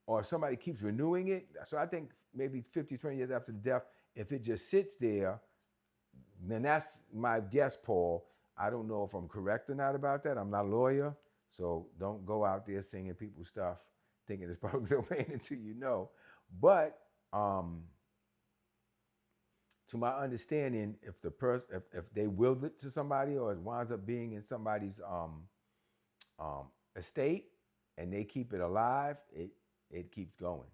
or somebody keeps renewing it, so I think maybe 50, 20 years after the death, if it just sits there, then that's my guess, Paul. I don't know if I'm correct or not about that. I'm not a lawyer, so don't go out there singing people's stuff thinking it's public domain until you know. But to my understanding, if the person, if they willed it to somebody or it winds up being in somebody's estate and they keep it alive, it keeps going.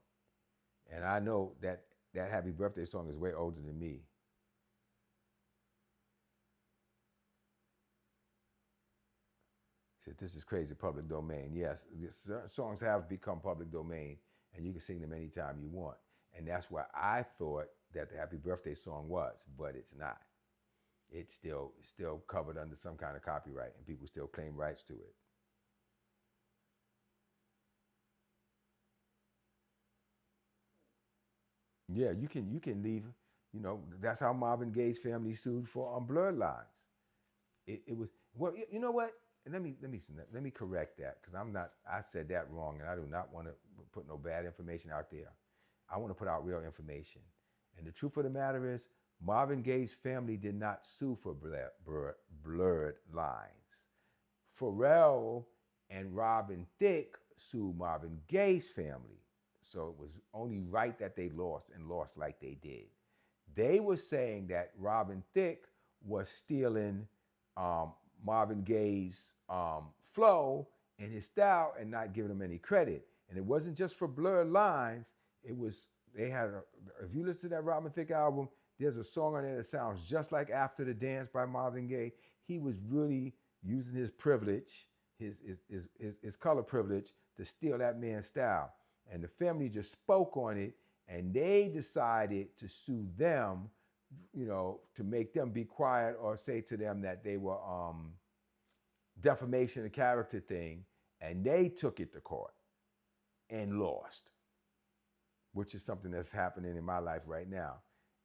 And I know that Happy Birthday song is way older than me. Said this is crazy public domain. Yes, certain songs have become public domain, and you can sing them anytime you want. And that's why I thought that the Happy Birthday song was, but it's not. It's still covered under some kind of copyright, and people still claim rights to it. Yeah, you can leave. You know, that's how Marvin Gaye's family sued for blurred lines. It was, well, you know what? And let me correct that because I said that wrong, and I do not want to put no bad information out there. I want to put out real information. And the truth of the matter is, Marvin Gaye's family did not sue for blurred lines. Pharrell and Robin Thicke sued Marvin Gaye's family. So it was only right that they lost and lost like they did. They were saying that Robin Thicke was stealing Marvin Gaye's flow and his style and not giving him any credit. And it wasn't just for blurred lines. It was, they had, if you listen to that Robin Thicke album, there's a song on there that sounds just like After the Dance by Marvin Gaye. He was really using his privilege, his color privilege, to steal that man's style. And the family just spoke on it, and they decided to sue them, you know, to make them be quiet or say to them that they were defamation of character thing, and they took it to court and lost, which is something that's happening in my life right now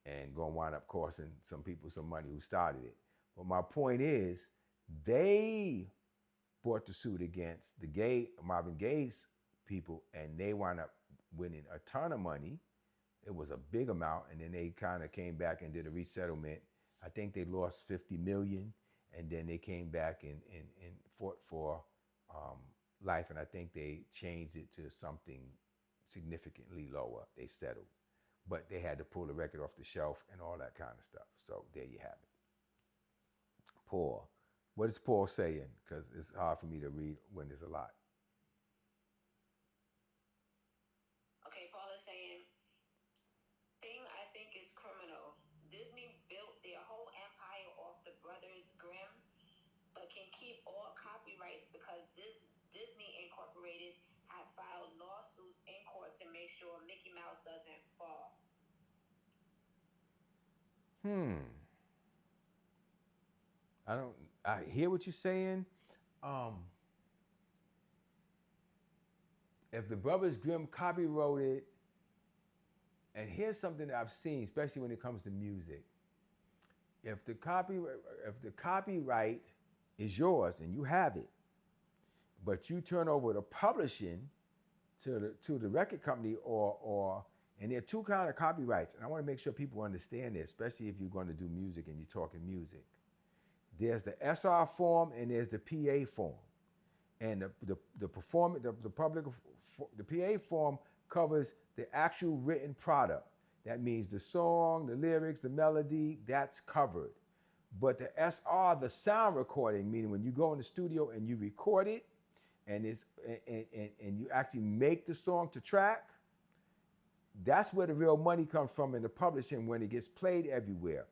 and going to wind up costing some people some money who started it. But my point is, they brought the suit against the Marvin Gaye's people, and they wound up winning a ton of money. It was a big amount, and then they kind of came back and did a resettlement. I think they lost 50 million, and then they came back and fought for life, and I think they changed it to something significantly lower. They settled, but they had to pull the record off the shelf and all that kind of stuff. So there you have it. Paul, what is Paul saying? Because it's hard for me to read when there's a lot. because Disney Incorporated had filed lawsuits in court to make sure Mickey Mouse doesn't fall. I hear what you're saying. Um, if the Brothers Grimm copyrighted, and here's something that I've seen, especially when it comes to music. If the copyright is yours and you have it, but you turn over the publishing to the record company and there are two kinds of copyrights, and I want to make sure people understand this, especially if you're going to do music and you're talking music. There's the SR form and there's the PA form. And the PA form covers the actual written product. That means the song, the lyrics, the melody, that's covered. But the SR, the sound recording, meaning when you go in the studio and you record it, and you actually make the song to track, that's where the real money comes from in the publishing when it gets played everywhere.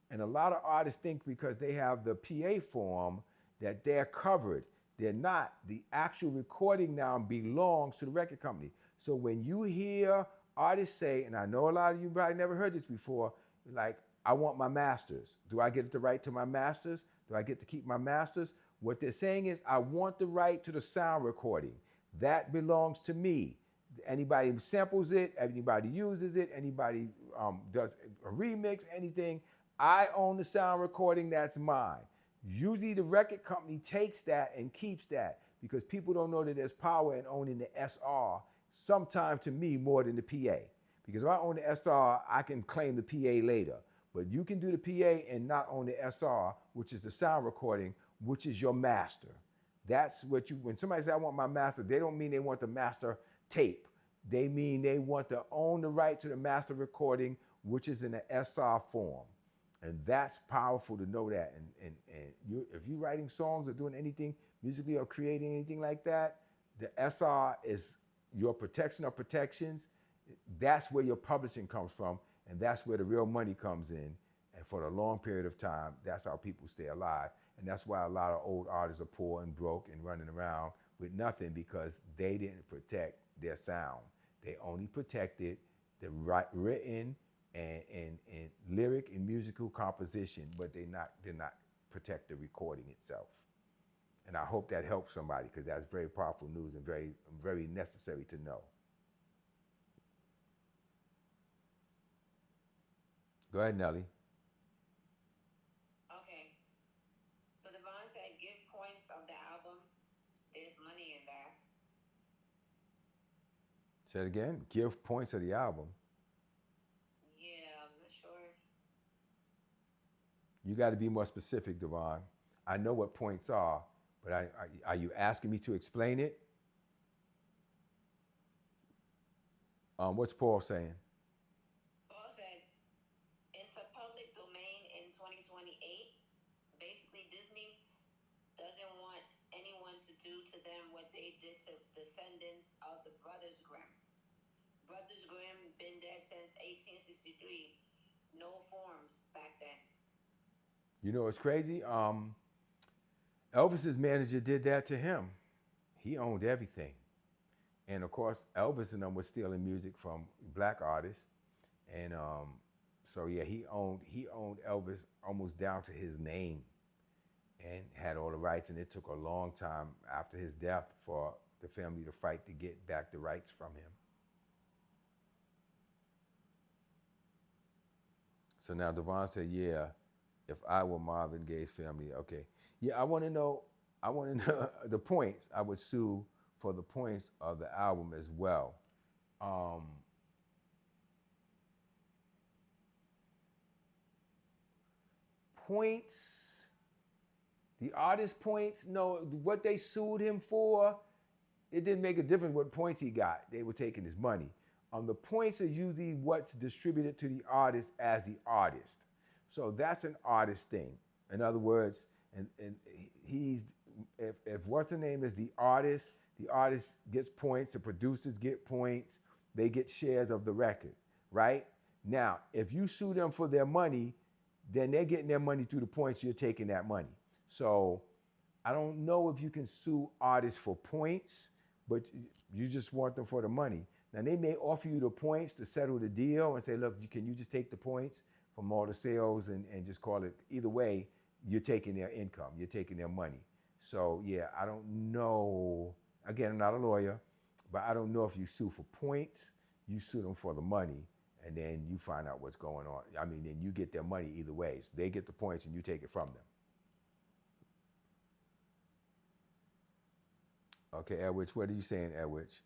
And a lot of artists think because they have the PA form that they're covered. They're not. The actual recording now belongs to the record company. So when you hear artists say, and I know a lot of you probably never heard this before, like, I want my masters. Do I get the right to my masters? Do I get to keep my masters? What they're saying is, I want the right to the sound recording. That belongs to me. Anybody samples it, anybody uses it, anybody does a remix, anything, I own the sound recording, that's mine. Usually the record company takes that and keeps that because people don't know that there's power in owning the SR, sometimes to me more than the PA. Because if I own the SR, I can claim the PA later. But you can do the PA and not own the SR, which is the sound recording, which is your master. That's what when somebody says, I want my master, they don't mean they want the master tape. They mean they want to own the right to the master recording, which is in the SR form. And that's powerful to know that. And if you're writing songs or doing anything musically or creating anything like that, the SR is your protection of protections. That's where your publishing comes from. And that's where the real money comes in. And for a long period of time, that's how people stay alive. And that's why a lot of old artists are poor and broke and running around with nothing, because they didn't protect their sound. They only protected the written and lyric and musical composition, but did not protect the recording itself. And I hope that helps somebody, because that's very powerful news and very, very necessary to know. Go ahead, Nelly. Okay. So Devon said, give points of the album. There's money in that. Say it again. Give points of the album. Yeah, I'm not sure. You got to be more specific, Devon. I know what points are, but are you asking me to explain it? What's Paul saying? Paul said, into public domain in 2028. Basically, Disney doesn't want anyone to do to them what they did to descendants of the Brothers Grimm. Brothers Grimm been dead since 1863. No forms back then. You know what's crazy? Elvis's manager did that to him. He owned everything. And of course, Elvis and them was stealing music from black artists. And so yeah, he owned Elvis almost down to his name and had all the rights. And it took a long time after his death for the family to fight to get back the rights from him. So now Devon said, yeah, if I were Marvin Gaye's family, okay. Yeah, I want to know the points. I would sue for the points of the album as well. Points, the artist points, no, what they sued him for, it didn't make a difference what points he got. They were taking his money. The points are usually what's distributed to the artist as the artist. So that's an artist thing. In other words, and he's, if what's the name is the artist gets points, the producers get points, they get shares of the record, right? Now, if you sue them for their money, then they're getting their money through the points, you're taking that money. So I don't know if you can sue artists for points, but you just want them for the money. Now they may offer you the points to settle the deal and say, look, can you just take the points from all the sales and just call it, either way, you're taking their income, you're taking their money. So yeah, I don't know. Again, I'm not a lawyer, but I don't know if you sue for points, you sue them for the money, and then you find out what's going on. I mean, then you get their money either way. So they get the points and you take it from them. Okay, Edwidge, what are you saying, Edwidge?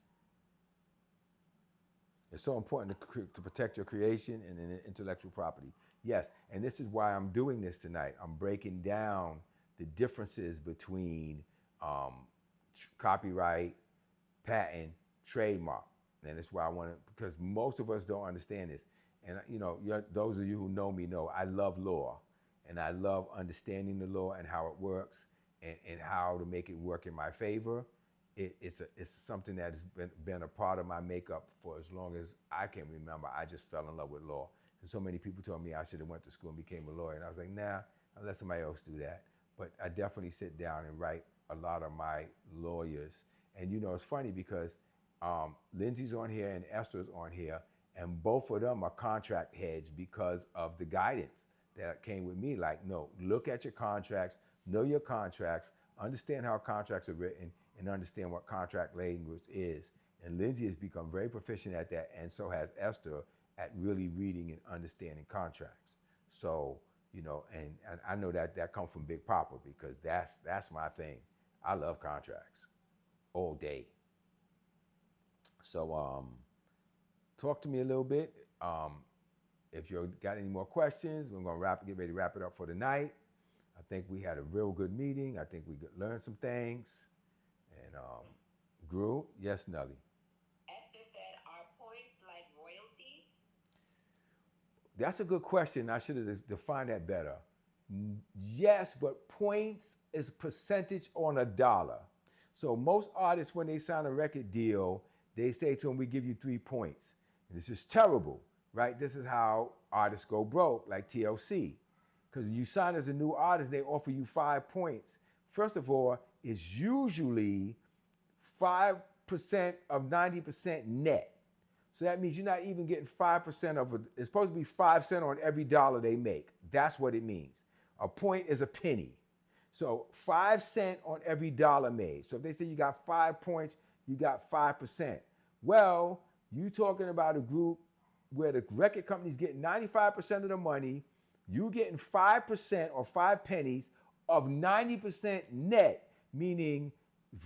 It's so important to protect your creation and intellectual property. Yes, and this is why I'm doing this tonight. I'm breaking down the differences between copyright, patent, trademark. And that's why I want to, because most of us don't understand this. And those of you who know me know I love law, and I love understanding the law and how it works, and how to make it work in my favor. It's something that has been a part of my makeup for as long as I can remember. I just fell in love with law. And so many people told me I should have went to school and became a lawyer. And I was like, nah, I'll let somebody else do that. But I definitely sit down and write a lot of my lawyers. And it's funny because Lindsay's on here and Esther's on here, and both of them are contract heads because of the guidance that came with me. Like, no, look at your contracts, know your contracts, understand how contracts are written, and understand what contract language is. And Lindsay has become very proficient at that, and so has Esther at really reading and understanding contracts. So, and I know that comes from Big Papa, because that's my thing. I love contracts all day. So talk to me a little bit. If you've got any more questions, we're gonna get ready to wrap it up for tonight. I think we had a real good meeting. I think we learned some things. And grew. Yes, Nelly. Esther said, are points like royalties? That's a good question. I should have defined that better. Yes, but points is percentage on a dollar. So most artists, when they sign a record deal, they say to them, we give you 3 points. And this is terrible, right? This is how artists go broke, like TLC. Because you sign as a new artist, they offer you 5 points. First of all, it's usually 5% of 90% net. So that means you're not even getting 5% of it. It's supposed to be 5 cents on every dollar they make. That's what it means. A point is a penny. So 5 cents on every dollar made. So if they say you got 5 points, you got 5%. Well, you talking about a group where the record company's getting 95% of the money, you getting 5% or 5 pennies of 90% net, meaning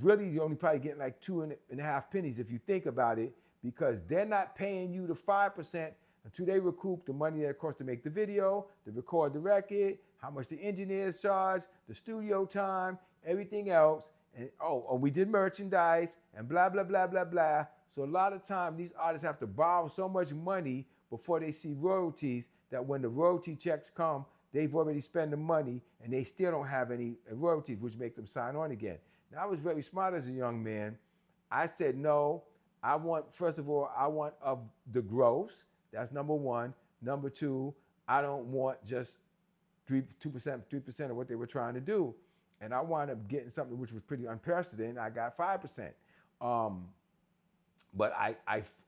really you're only probably getting like 2.5 pennies if you think about it, because they're not paying you the 5% until they recoup the money that it costs to make the video, to record the record, how much the engineers charge, the studio time, everything else. And we did merchandise and blah, blah, blah, blah, blah. So a lot of time these artists have to borrow so much money before they see royalties that when the royalty checks come, they've already spent the money and they still don't have any royalties, which make them sign on again. Now, I was very smart as a young man. I said, no, first of all, I want of the gross. That's number one. Number two, I don't want just 3% of what they were trying to do. And I wound up getting something which was pretty unprecedented. I got 5%. But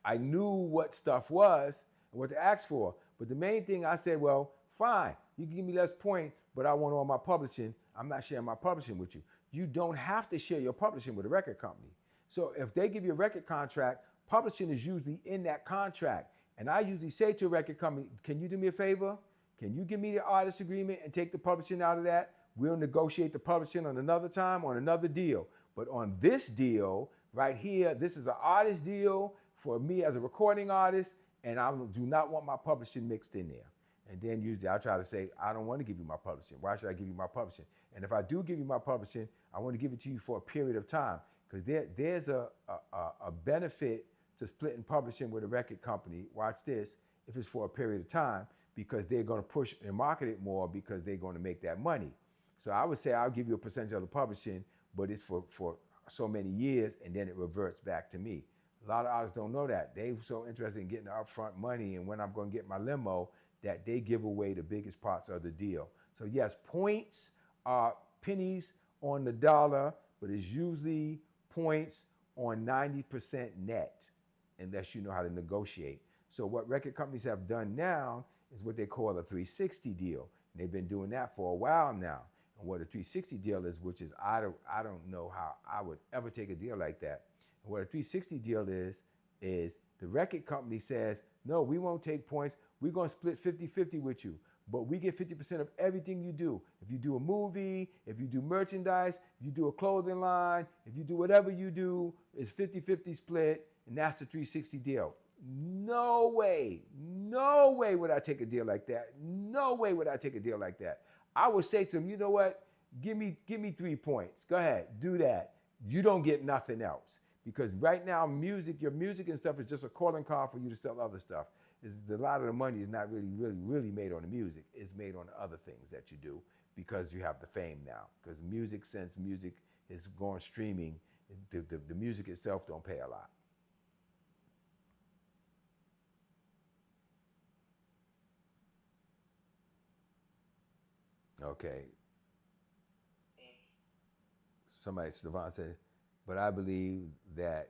I knew what stuff was and what to ask for. But the main thing I said, well, fine, you can give me less point, but I want all my publishing. I'm not sharing my publishing with you. You don't have to share your publishing with a record company. So if they give you a record contract, publishing is usually in that contract. And I usually say to a record company, can you do me a favor? Can you give me the artist agreement and take the publishing out of that? We'll negotiate the publishing on another time, on another deal. But on this deal right here, this is an artist deal for me as a recording artist, and I do not want my publishing mixed in there. And then usually I try to say, I don't want to give you my publishing. Why should I give you my publishing? And if I do give you my publishing, I want to give it to you for a period of time, because there's a benefit to splitting publishing with a record company. Watch this, if it's for a period of time, because they're going to push and market it more because they're going to make that money. So I would say I'll give you a percentage of the publishing, but it's for so many years, and then it reverts back to me. A lot of artists don't know that. They're so interested in getting the upfront money and when I'm going to get my limo that they give away the biggest parts of the deal. So yes, points are pennies on the dollar, but it's usually points on 90% net, unless you know how to negotiate. So what record companies have done now is what they call a 360 deal. And they've been doing that for a while now. And what a 360 deal is, which is I don't know how I would ever take a deal like that. And what a 360 deal is the record company says, no, we won't take points. We're going to split 50-50 with you. But we get 50% of everything you do. If you do a movie, if you do merchandise, if you do a clothing line, if you do whatever you do, it's 50-50 split, and that's the 360 deal. No way would I take a deal like that. No way would I take a deal like that. I would say to them, you know what? Give me 3 points. Go ahead, do that. You don't get nothing else. Because right now, your music and stuff is just a calling card for you to sell other stuff. A lot of the money is not really made on the music. It's made on the other things that you do because you have the fame now. Because since music is going streaming, the music itself don't pay a lot. Okay. Savant said, but I believe that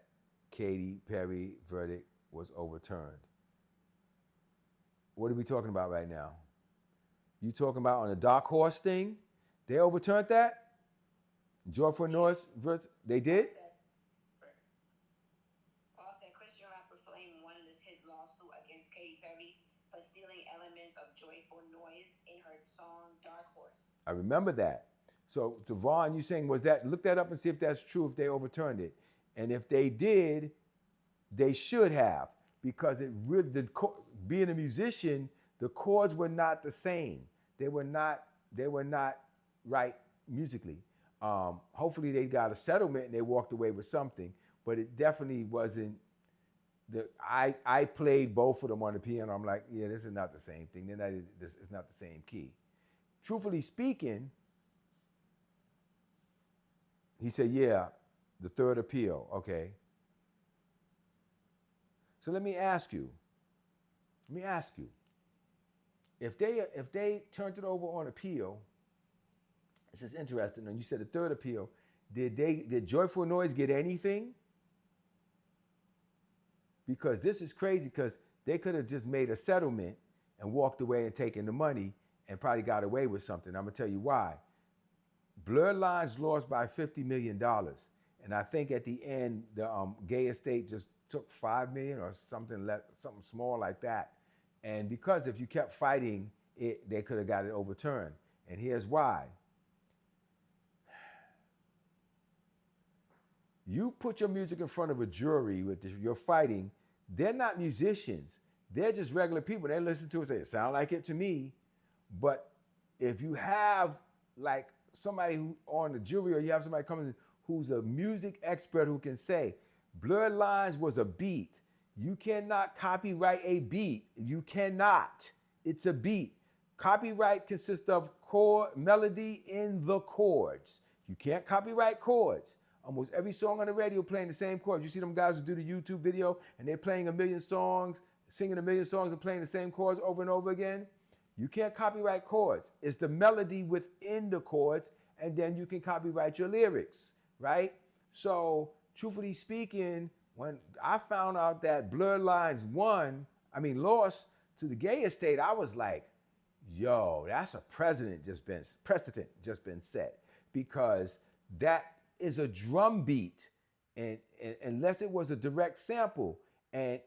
Katy Perry verdict was overturned. What are we talking about right now? You talking about on the Dark Horse thing? They overturned that? Joyful Noise, they did? Paul said Christian rapper Flame won his lawsuit against Katy Perry for stealing elements of Joyful Noise in her song Dark Horse. I remember that. So, Vaughn, you saying look that up and see if that's true, if they overturned it. And if they did, they should have, because being a musician, the chords were not the same. They were not right musically. Hopefully they got a settlement and they walked away with something, but it definitely wasn't. I played both of them on the piano. I'm like, yeah, this is not the same thing. This is not the same key. Truthfully speaking, he said, yeah, the third appeal, okay. So let me ask you, if they turned it over on appeal, this is interesting, and you said the third appeal, did Joyful Noise get anything? Because this is crazy, because they could have just made a settlement and walked away and taken the money and probably got away with something. I'm gonna tell you why. Blurred Lines lost by $50 million. And I think at the end, the gay estate just took $5 million or something small like that. And because if you kept fighting it, they could have got it overturned. And here's why. You put your music in front of a jury you're fighting, they're not musicians. They're just regular people. They listen to it and say, it sounds like it to me. But if you have like somebody who on the jury, or you have somebody coming who's a music expert who can say, Blurred Lines was a beat. You cannot copyright a beat. You cannot. It's a beat. Copyright consists of melody in the chords. You can't copyright chords. Almost every song on the radio playing the same chords. You see them guys who do the YouTube video and they're playing a million songs, singing a million songs and playing the same chords over and over again. You can't copyright chords. It's the melody within the chords, and then you can copyright your lyrics, right? So, truthfully speaking, when I found out that Blurred Lines lost to the gay estate, I was like, yo, that's a precedent just been set, because that is a drum beat, and unless it was a direct sample, and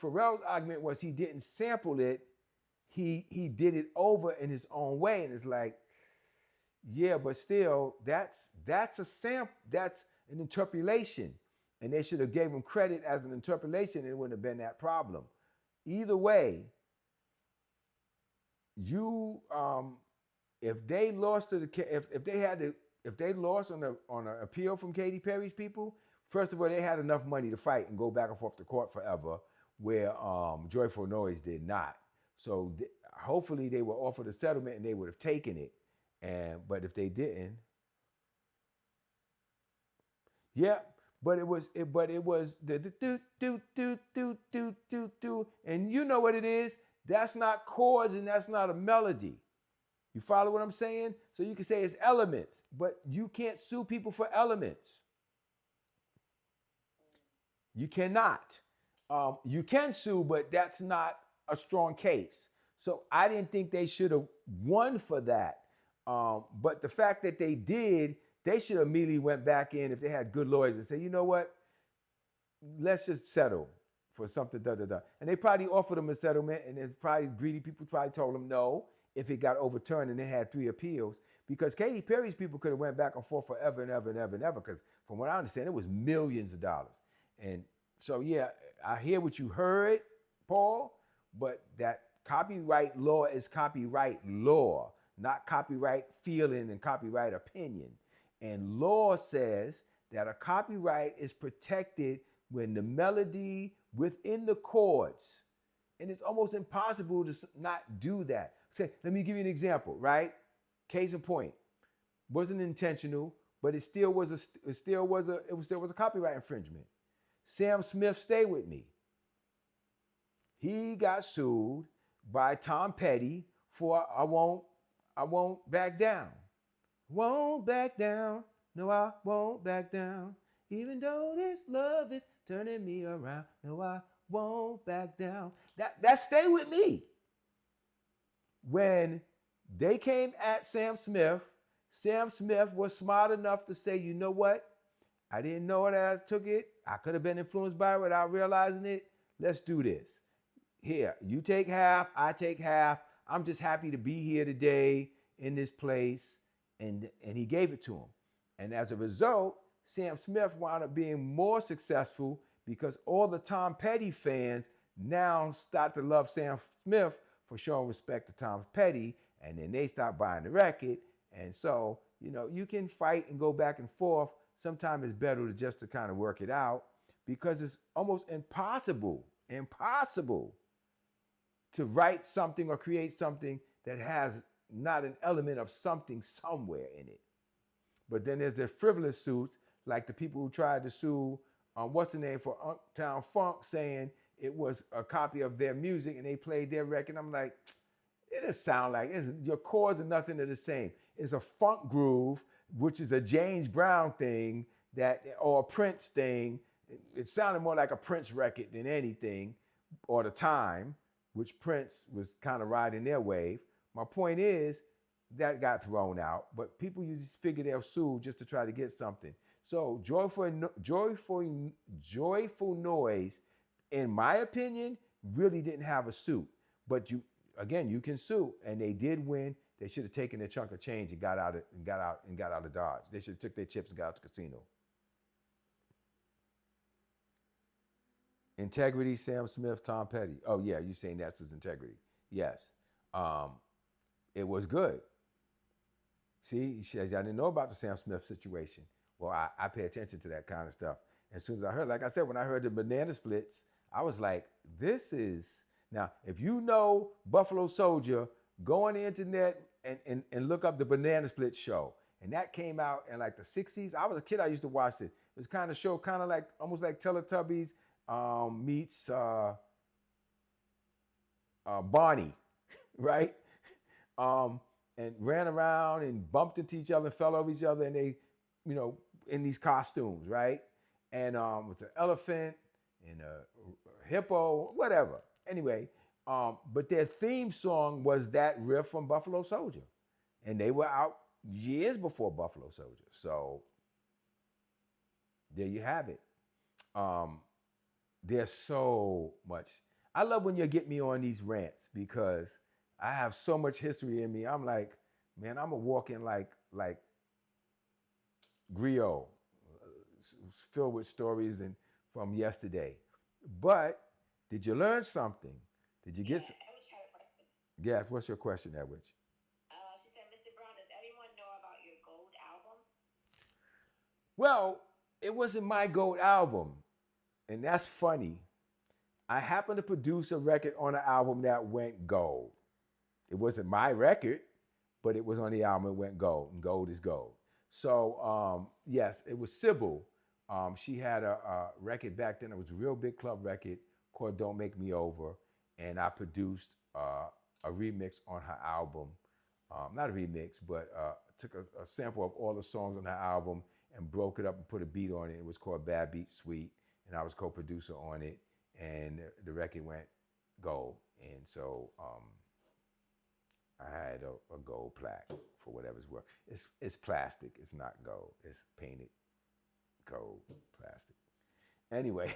Pharrell's argument was he didn't sample it, he did it over in his own way, and it's like, yeah, but still, that's a sample, that's an interpolation, and they should have gave him credit as an interpolation, and it wouldn't have been that problem. Either way, if they lost if they lost on an appeal from Katy Perry's people, first of all, they had enough money to fight and go back and forth to court forever, where Joyful Noise did not. So hopefully they were offered a settlement and they would have taken it. But if they didn't, yeah. But it was the do, and you know what it is. That's not chords and that's not a melody. You follow what I'm saying? So you can say it's elements, but you can't sue people for elements. You cannot. You can sue, but that's not a strong case. So I didn't think they should have won for that. But the fact that they did, they should have immediately went back in if they had good lawyers and say, you know what, let's just settle for something, da da da. And they probably offered them a settlement, and then probably greedy people probably told them no if it got overturned and they had 3 appeals. Because Katy Perry's people could have went back and forth forever and ever and ever and ever. Because from what I understand, it was millions of dollars. And so yeah, I hear what you heard, Paul, but that copyright law is copyright law, not copyright feeling and copyright opinion. And law says that a copyright is protected when the melody within the chords, and it's almost impossible to not do that. Say, let me give you an example, right? Case in point, wasn't intentional, but it still was a copyright infringement. Sam Smith, Stay With Me. He got sued by Tom Petty for I won't back down. Won't back down. No, I won't back down. Even though this love is turning me around. No, I won't back down. That Stay With Me. When they came at Sam Smith was smart enough to say, you know what? I didn't know that I took it. I could have been influenced by it without realizing it. Let's do this. Here, you take half, I take half. I'm just happy to be here today in this place. And he gave it to him. And as a result, Sam Smith wound up being more successful because all the Tom Petty fans now start to love Sam Smith for showing respect to Tom Petty, and then they start buying the record. And so, you can fight and go back and forth. Sometimes it's better to kind of work it out, because it's almost impossible to write something or create something that has not an element of something somewhere in it. But then there's the frivolous suits, like the people who tried to sue, what's the name, for Uptown Funk, saying it was a copy of their music and they played their record. I'm like, it doesn't sound like your chords are nothing are the same. It's a funk groove, which is a James Brown thing or a Prince thing. It sounded more like a Prince record than anything, or the time, which Prince was kind of riding their wave. My point is that got thrown out, but people, you just figure they'll sue just to try to get something. So Joyful Noise, in my opinion, really didn't have a suit. But you can sue, and they did win. They should have taken their chunk of change and got out of Dodge. They should have took their chips and got out the casino. Integrity, Sam Smith, Tom Petty. Oh yeah, you saying that was Integrity? Yes, it was good. See, she says, I didn't know about the Sam Smith situation. Well, I pay attention to that kind of stuff. As soon as I heard, like I said, when I heard the banana splits, I was like, this is, now, if you know Buffalo Soldier, go on the internet and look up the Banana Split show. And that came out in like the 60s. I was a kid, I used to watch it. It was kind of show, kind of like, almost like Teletubbies meets Barney, right? And ran around and bumped into each other and fell over each other, and they, in these costumes, right? And it was an elephant and a hippo, whatever. Anyway, but their theme song was that riff from Buffalo Soldier. And they were out years before Buffalo Soldier. So there you have it. There's so much. I love when you get me on these rants, because I have so much history in me. I'm like, man, I'm a walking like griot, filled with stories and from yesterday. But did you learn something? Did you get? Yeah. What's your question, Edwidge? She said, Mr. Brown, does everyone know about your gold album? Well, it wasn't my gold album, and that's funny. I happened to produce a record on an album that went gold. It wasn't my record, but it was on the album. It went gold, and gold is gold. So yes, it was Sybil. She had a record back then. It was a real big club record called "Don't Make Me Over," and I produced a remix on her album. not a remix, but took a sample of all the songs on the album and broke it up and put a beat on it. It was called Bad Beat Sweet, and I was co-producer on it, and the record went gold. And so I had a gold plaque for whatever's worth. It's plastic. It's not gold. It's painted gold plastic. Anyway,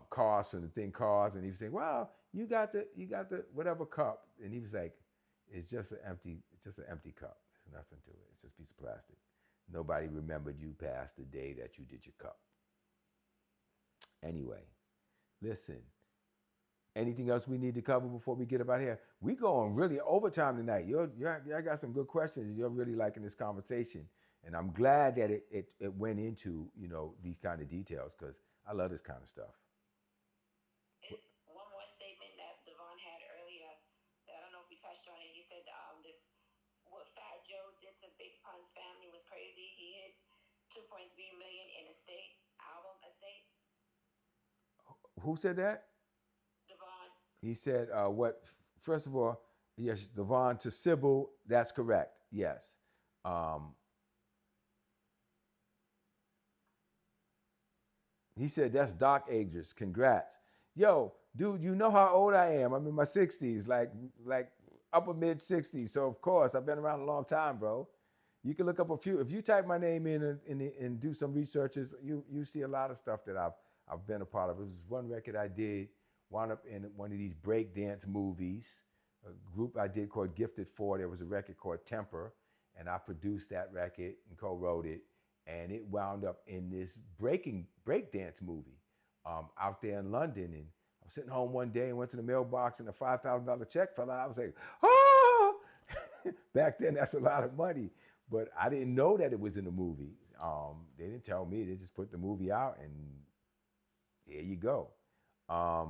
cars from the thing cars, and he was saying, "Wow, you got the whatever cup," and he was like, "It's just an empty cup. There's nothing to it. It's just a piece of plastic. Nobody remembered you past the day that you did your cup." Anyway, listen. Anything else we need to cover before we get up out here? We going really overtime tonight. I got some good questions. You're really liking this conversation, and I'm glad that it went into these kind of details because I love this kind of stuff. It's one more statement that Devon had earlier that I don't know if we touched on it. He said what Fat Joe did to Big Pun's family was crazy. He hit 2.3 million in album estate. Who said that? Devon. He said what? First of all, yes, Devon to Sybil. That's correct. Yes. He said that's Doc Ages. Congrats. Yo, dude, you know how old I am. I'm in my 60s, like upper mid 60s. So of course, I've been around a long time, bro. You can look up a few. If you type my name in and do some researches, you see a lot of stuff that I've been a part of. It was one record I did, wound up in one of these breakdance movies. A group I did called Gifted 4. There was a record called Temper, and I produced that record and co-wrote it. And it wound up in this breakdance movie out there in London. And I was sitting home one day and went to the mailbox and a $5,000 check fell out. I was like, oh! Back then, that's a lot of money. But I didn't know that it was in the movie. They didn't tell me. They just put the movie out, and there you go. I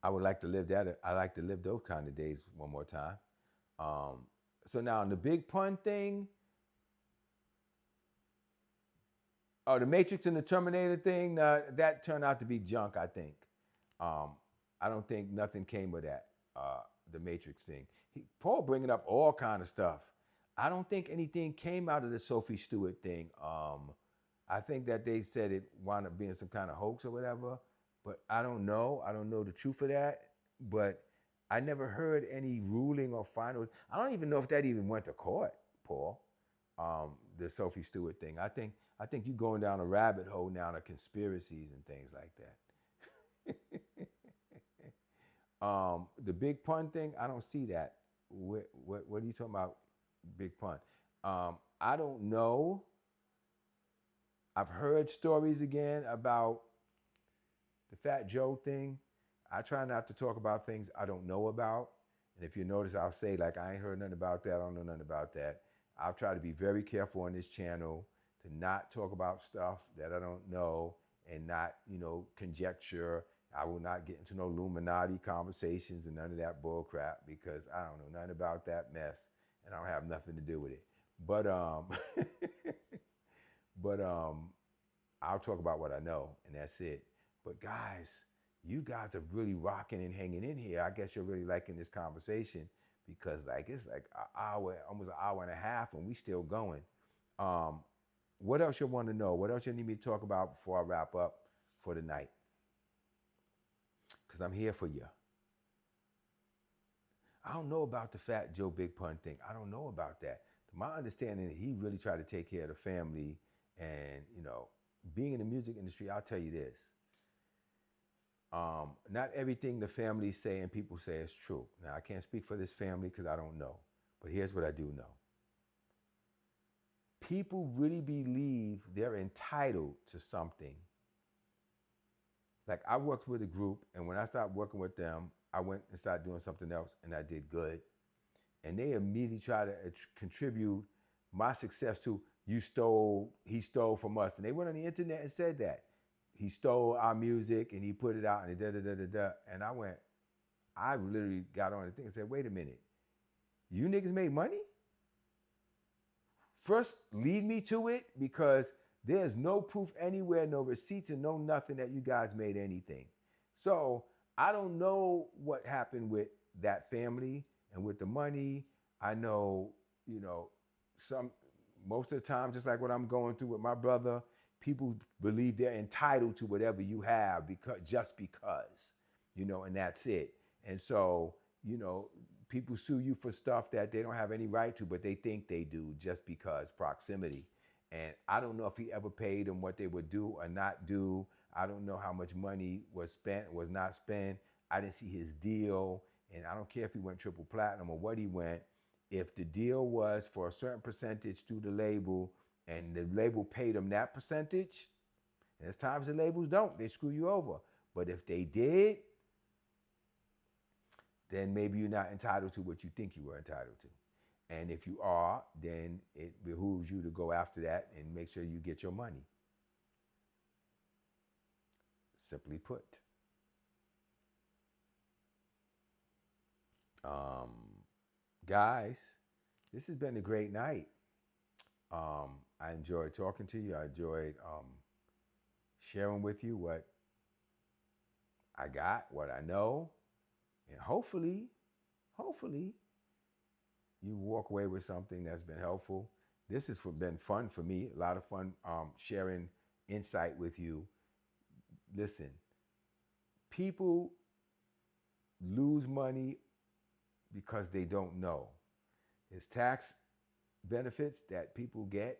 would like to live that. I like to live those kind of days one more time. So now on the Big Pun thing, the Matrix and the Terminator thing, that turned out to be junk, I think. I don't think nothing came of that, the Matrix thing. Paul bringing up all kind of stuff. I don't think anything came out of the Sophie Stewart thing. I think that they said it wound up being some kind of hoax or whatever, but I don't know. I don't know the truth of that, but I never heard any ruling or final. I don't even know if that even went to court, Paul, the Sophie Stewart thing. I think you're going down a rabbit hole now to conspiracies and things like that. The Big Pun thing, I don't see that. What are you talking about, Big Pun? I don't know. I've heard stories again about the Fat Joe thing. I try not to talk about things I don't know about. And if you notice, I'll say, like, I ain't heard nothing about that. I don't know nothing about that. I'll try to be very careful on this channel to not talk about stuff that I don't know and not, conjecture. I will not get into no Illuminati conversations and none of that bull crap because I don't know nothing about that mess and I don't have nothing to do with it. But I'll talk about what I know and that's it. But guys, you guys are really rocking and hanging in here. I guess you're really liking this conversation because it's like an hour, almost an hour and a half and we still going. What else you want to know? What else you need me to talk about before I wrap up for the night? Because I'm here for you. I don't know about the Fat Joe Big Pun thing. I don't know about that. To my understanding, he really tried to take care of the family and, being in the music industry, I'll tell you this. Not everything the family say and people say is true. Now, I can't speak for this family because I don't know. But here's what I do know. People really believe they're entitled to something. Like I worked with a group, and when I started working with them, I went and started doing something else, and I did good. And they immediately try to contribute my success to, he stole from us. And they went on the internet and said that. He stole our music, and he put it out, and da-da-da-da-da. And I literally got on the thing and said, wait a minute. You niggas made money? First, lead me to it, because there's no proof anywhere, no receipts, and no nothing that you guys made anything. So I don't know what happened with that family and with the money. I know, you know, some most of the time, just like what I'm going through with my brother, people believe they're entitled to whatever you have because just because, and that's it. And so, people sue you for stuff that they don't have any right to, but they think they do just because proximity. And I don't know if he ever paid them what they would do or not do. I don't know how much money was spent, was not spent. I didn't see his deal. And I don't care if he went triple platinum or what he went. If the deal was for a certain percentage through the label and the label paid him that percentage, and there's times the labels don't, they screw you over. But if they did, then maybe you're not entitled to what you think you were entitled to. And if you are, then it behooves you to go after that and make sure you get your money. Simply put. Guys, this has been a great night. I enjoyed talking to you. I enjoyed sharing with you what I got, what I know, and hopefully, you walk away with something that's been helpful. This has been fun for me. A lot of fun sharing insight with you. Listen, people lose money because they don't know. It's tax benefits that people get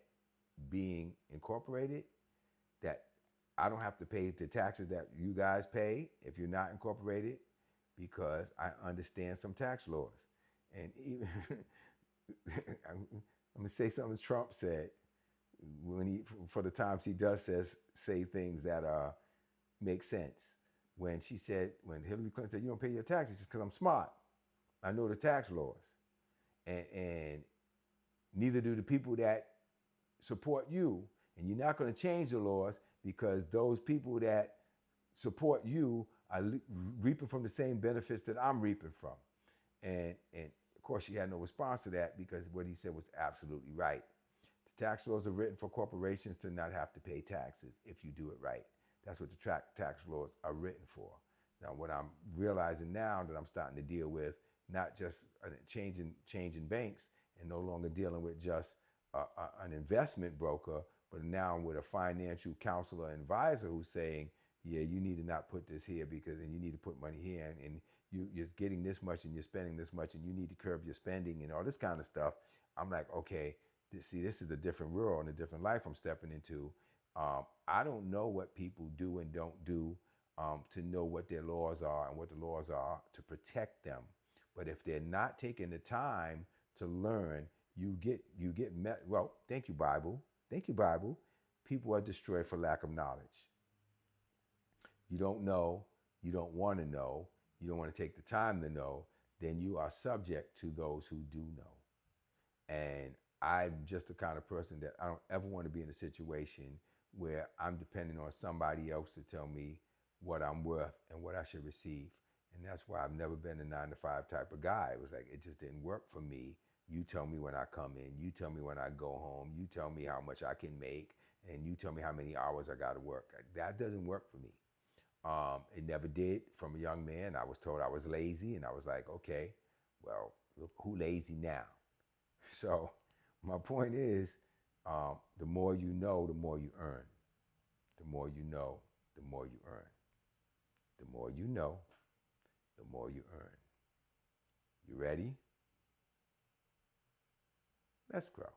being incorporated that I don't have to pay the taxes that you guys pay if you're not incorporated because I understand some tax laws. And even I'm going to say something Trump said when for the times he does say things that make sense. When Hillary Clinton said, "You don't pay your taxes," it's because I'm smart. I know the tax laws, and neither do the people that support you. And you're not going to change the laws because those people that support you are reaping from the same benefits that I'm reaping from. And of course, she had no response to that because what he said was absolutely right. The tax laws are written for corporations to not have to pay taxes if you do it right. That's what the tax laws are written for. Now, what I'm realizing now that I'm starting to deal with, not just changing banks and no longer dealing with just an investment broker, but now I'm with a financial counselor and advisor who's saying, yeah, you need to not put this here and you need to put money here and you're getting this much and you're spending this much and you need to curb your spending and all this kind of stuff. I'm like, okay, this is a different world and a different life I'm stepping into. I don't know what people do and don't do to know what their laws are and what the laws are to protect them. But if they're not taking the time to learn, you get well, thank you, Bible. Thank you, Bible. People are destroyed for lack of knowledge. You don't know, you don't want to know, you don't want to take the time to know, then you are subject to those who do know. And I'm just the kind of person that I don't ever want to be in a situation where I'm depending on somebody else to tell me what I'm worth and what I should receive. And that's why I've never been a 9-to-5 type of guy. It was like, it just didn't work for me. You tell me when I come in, you tell me when I go home, you tell me how much I can make, and you tell me how many hours I got to work. That doesn't work for me. It never did. From a young man, I was told I was lazy, and I was like, okay, well, look, who lazy now? So my point is, the more you know, the more you earn. The more you know, the more you earn. The more you know, the more you earn. You ready? Let's grow.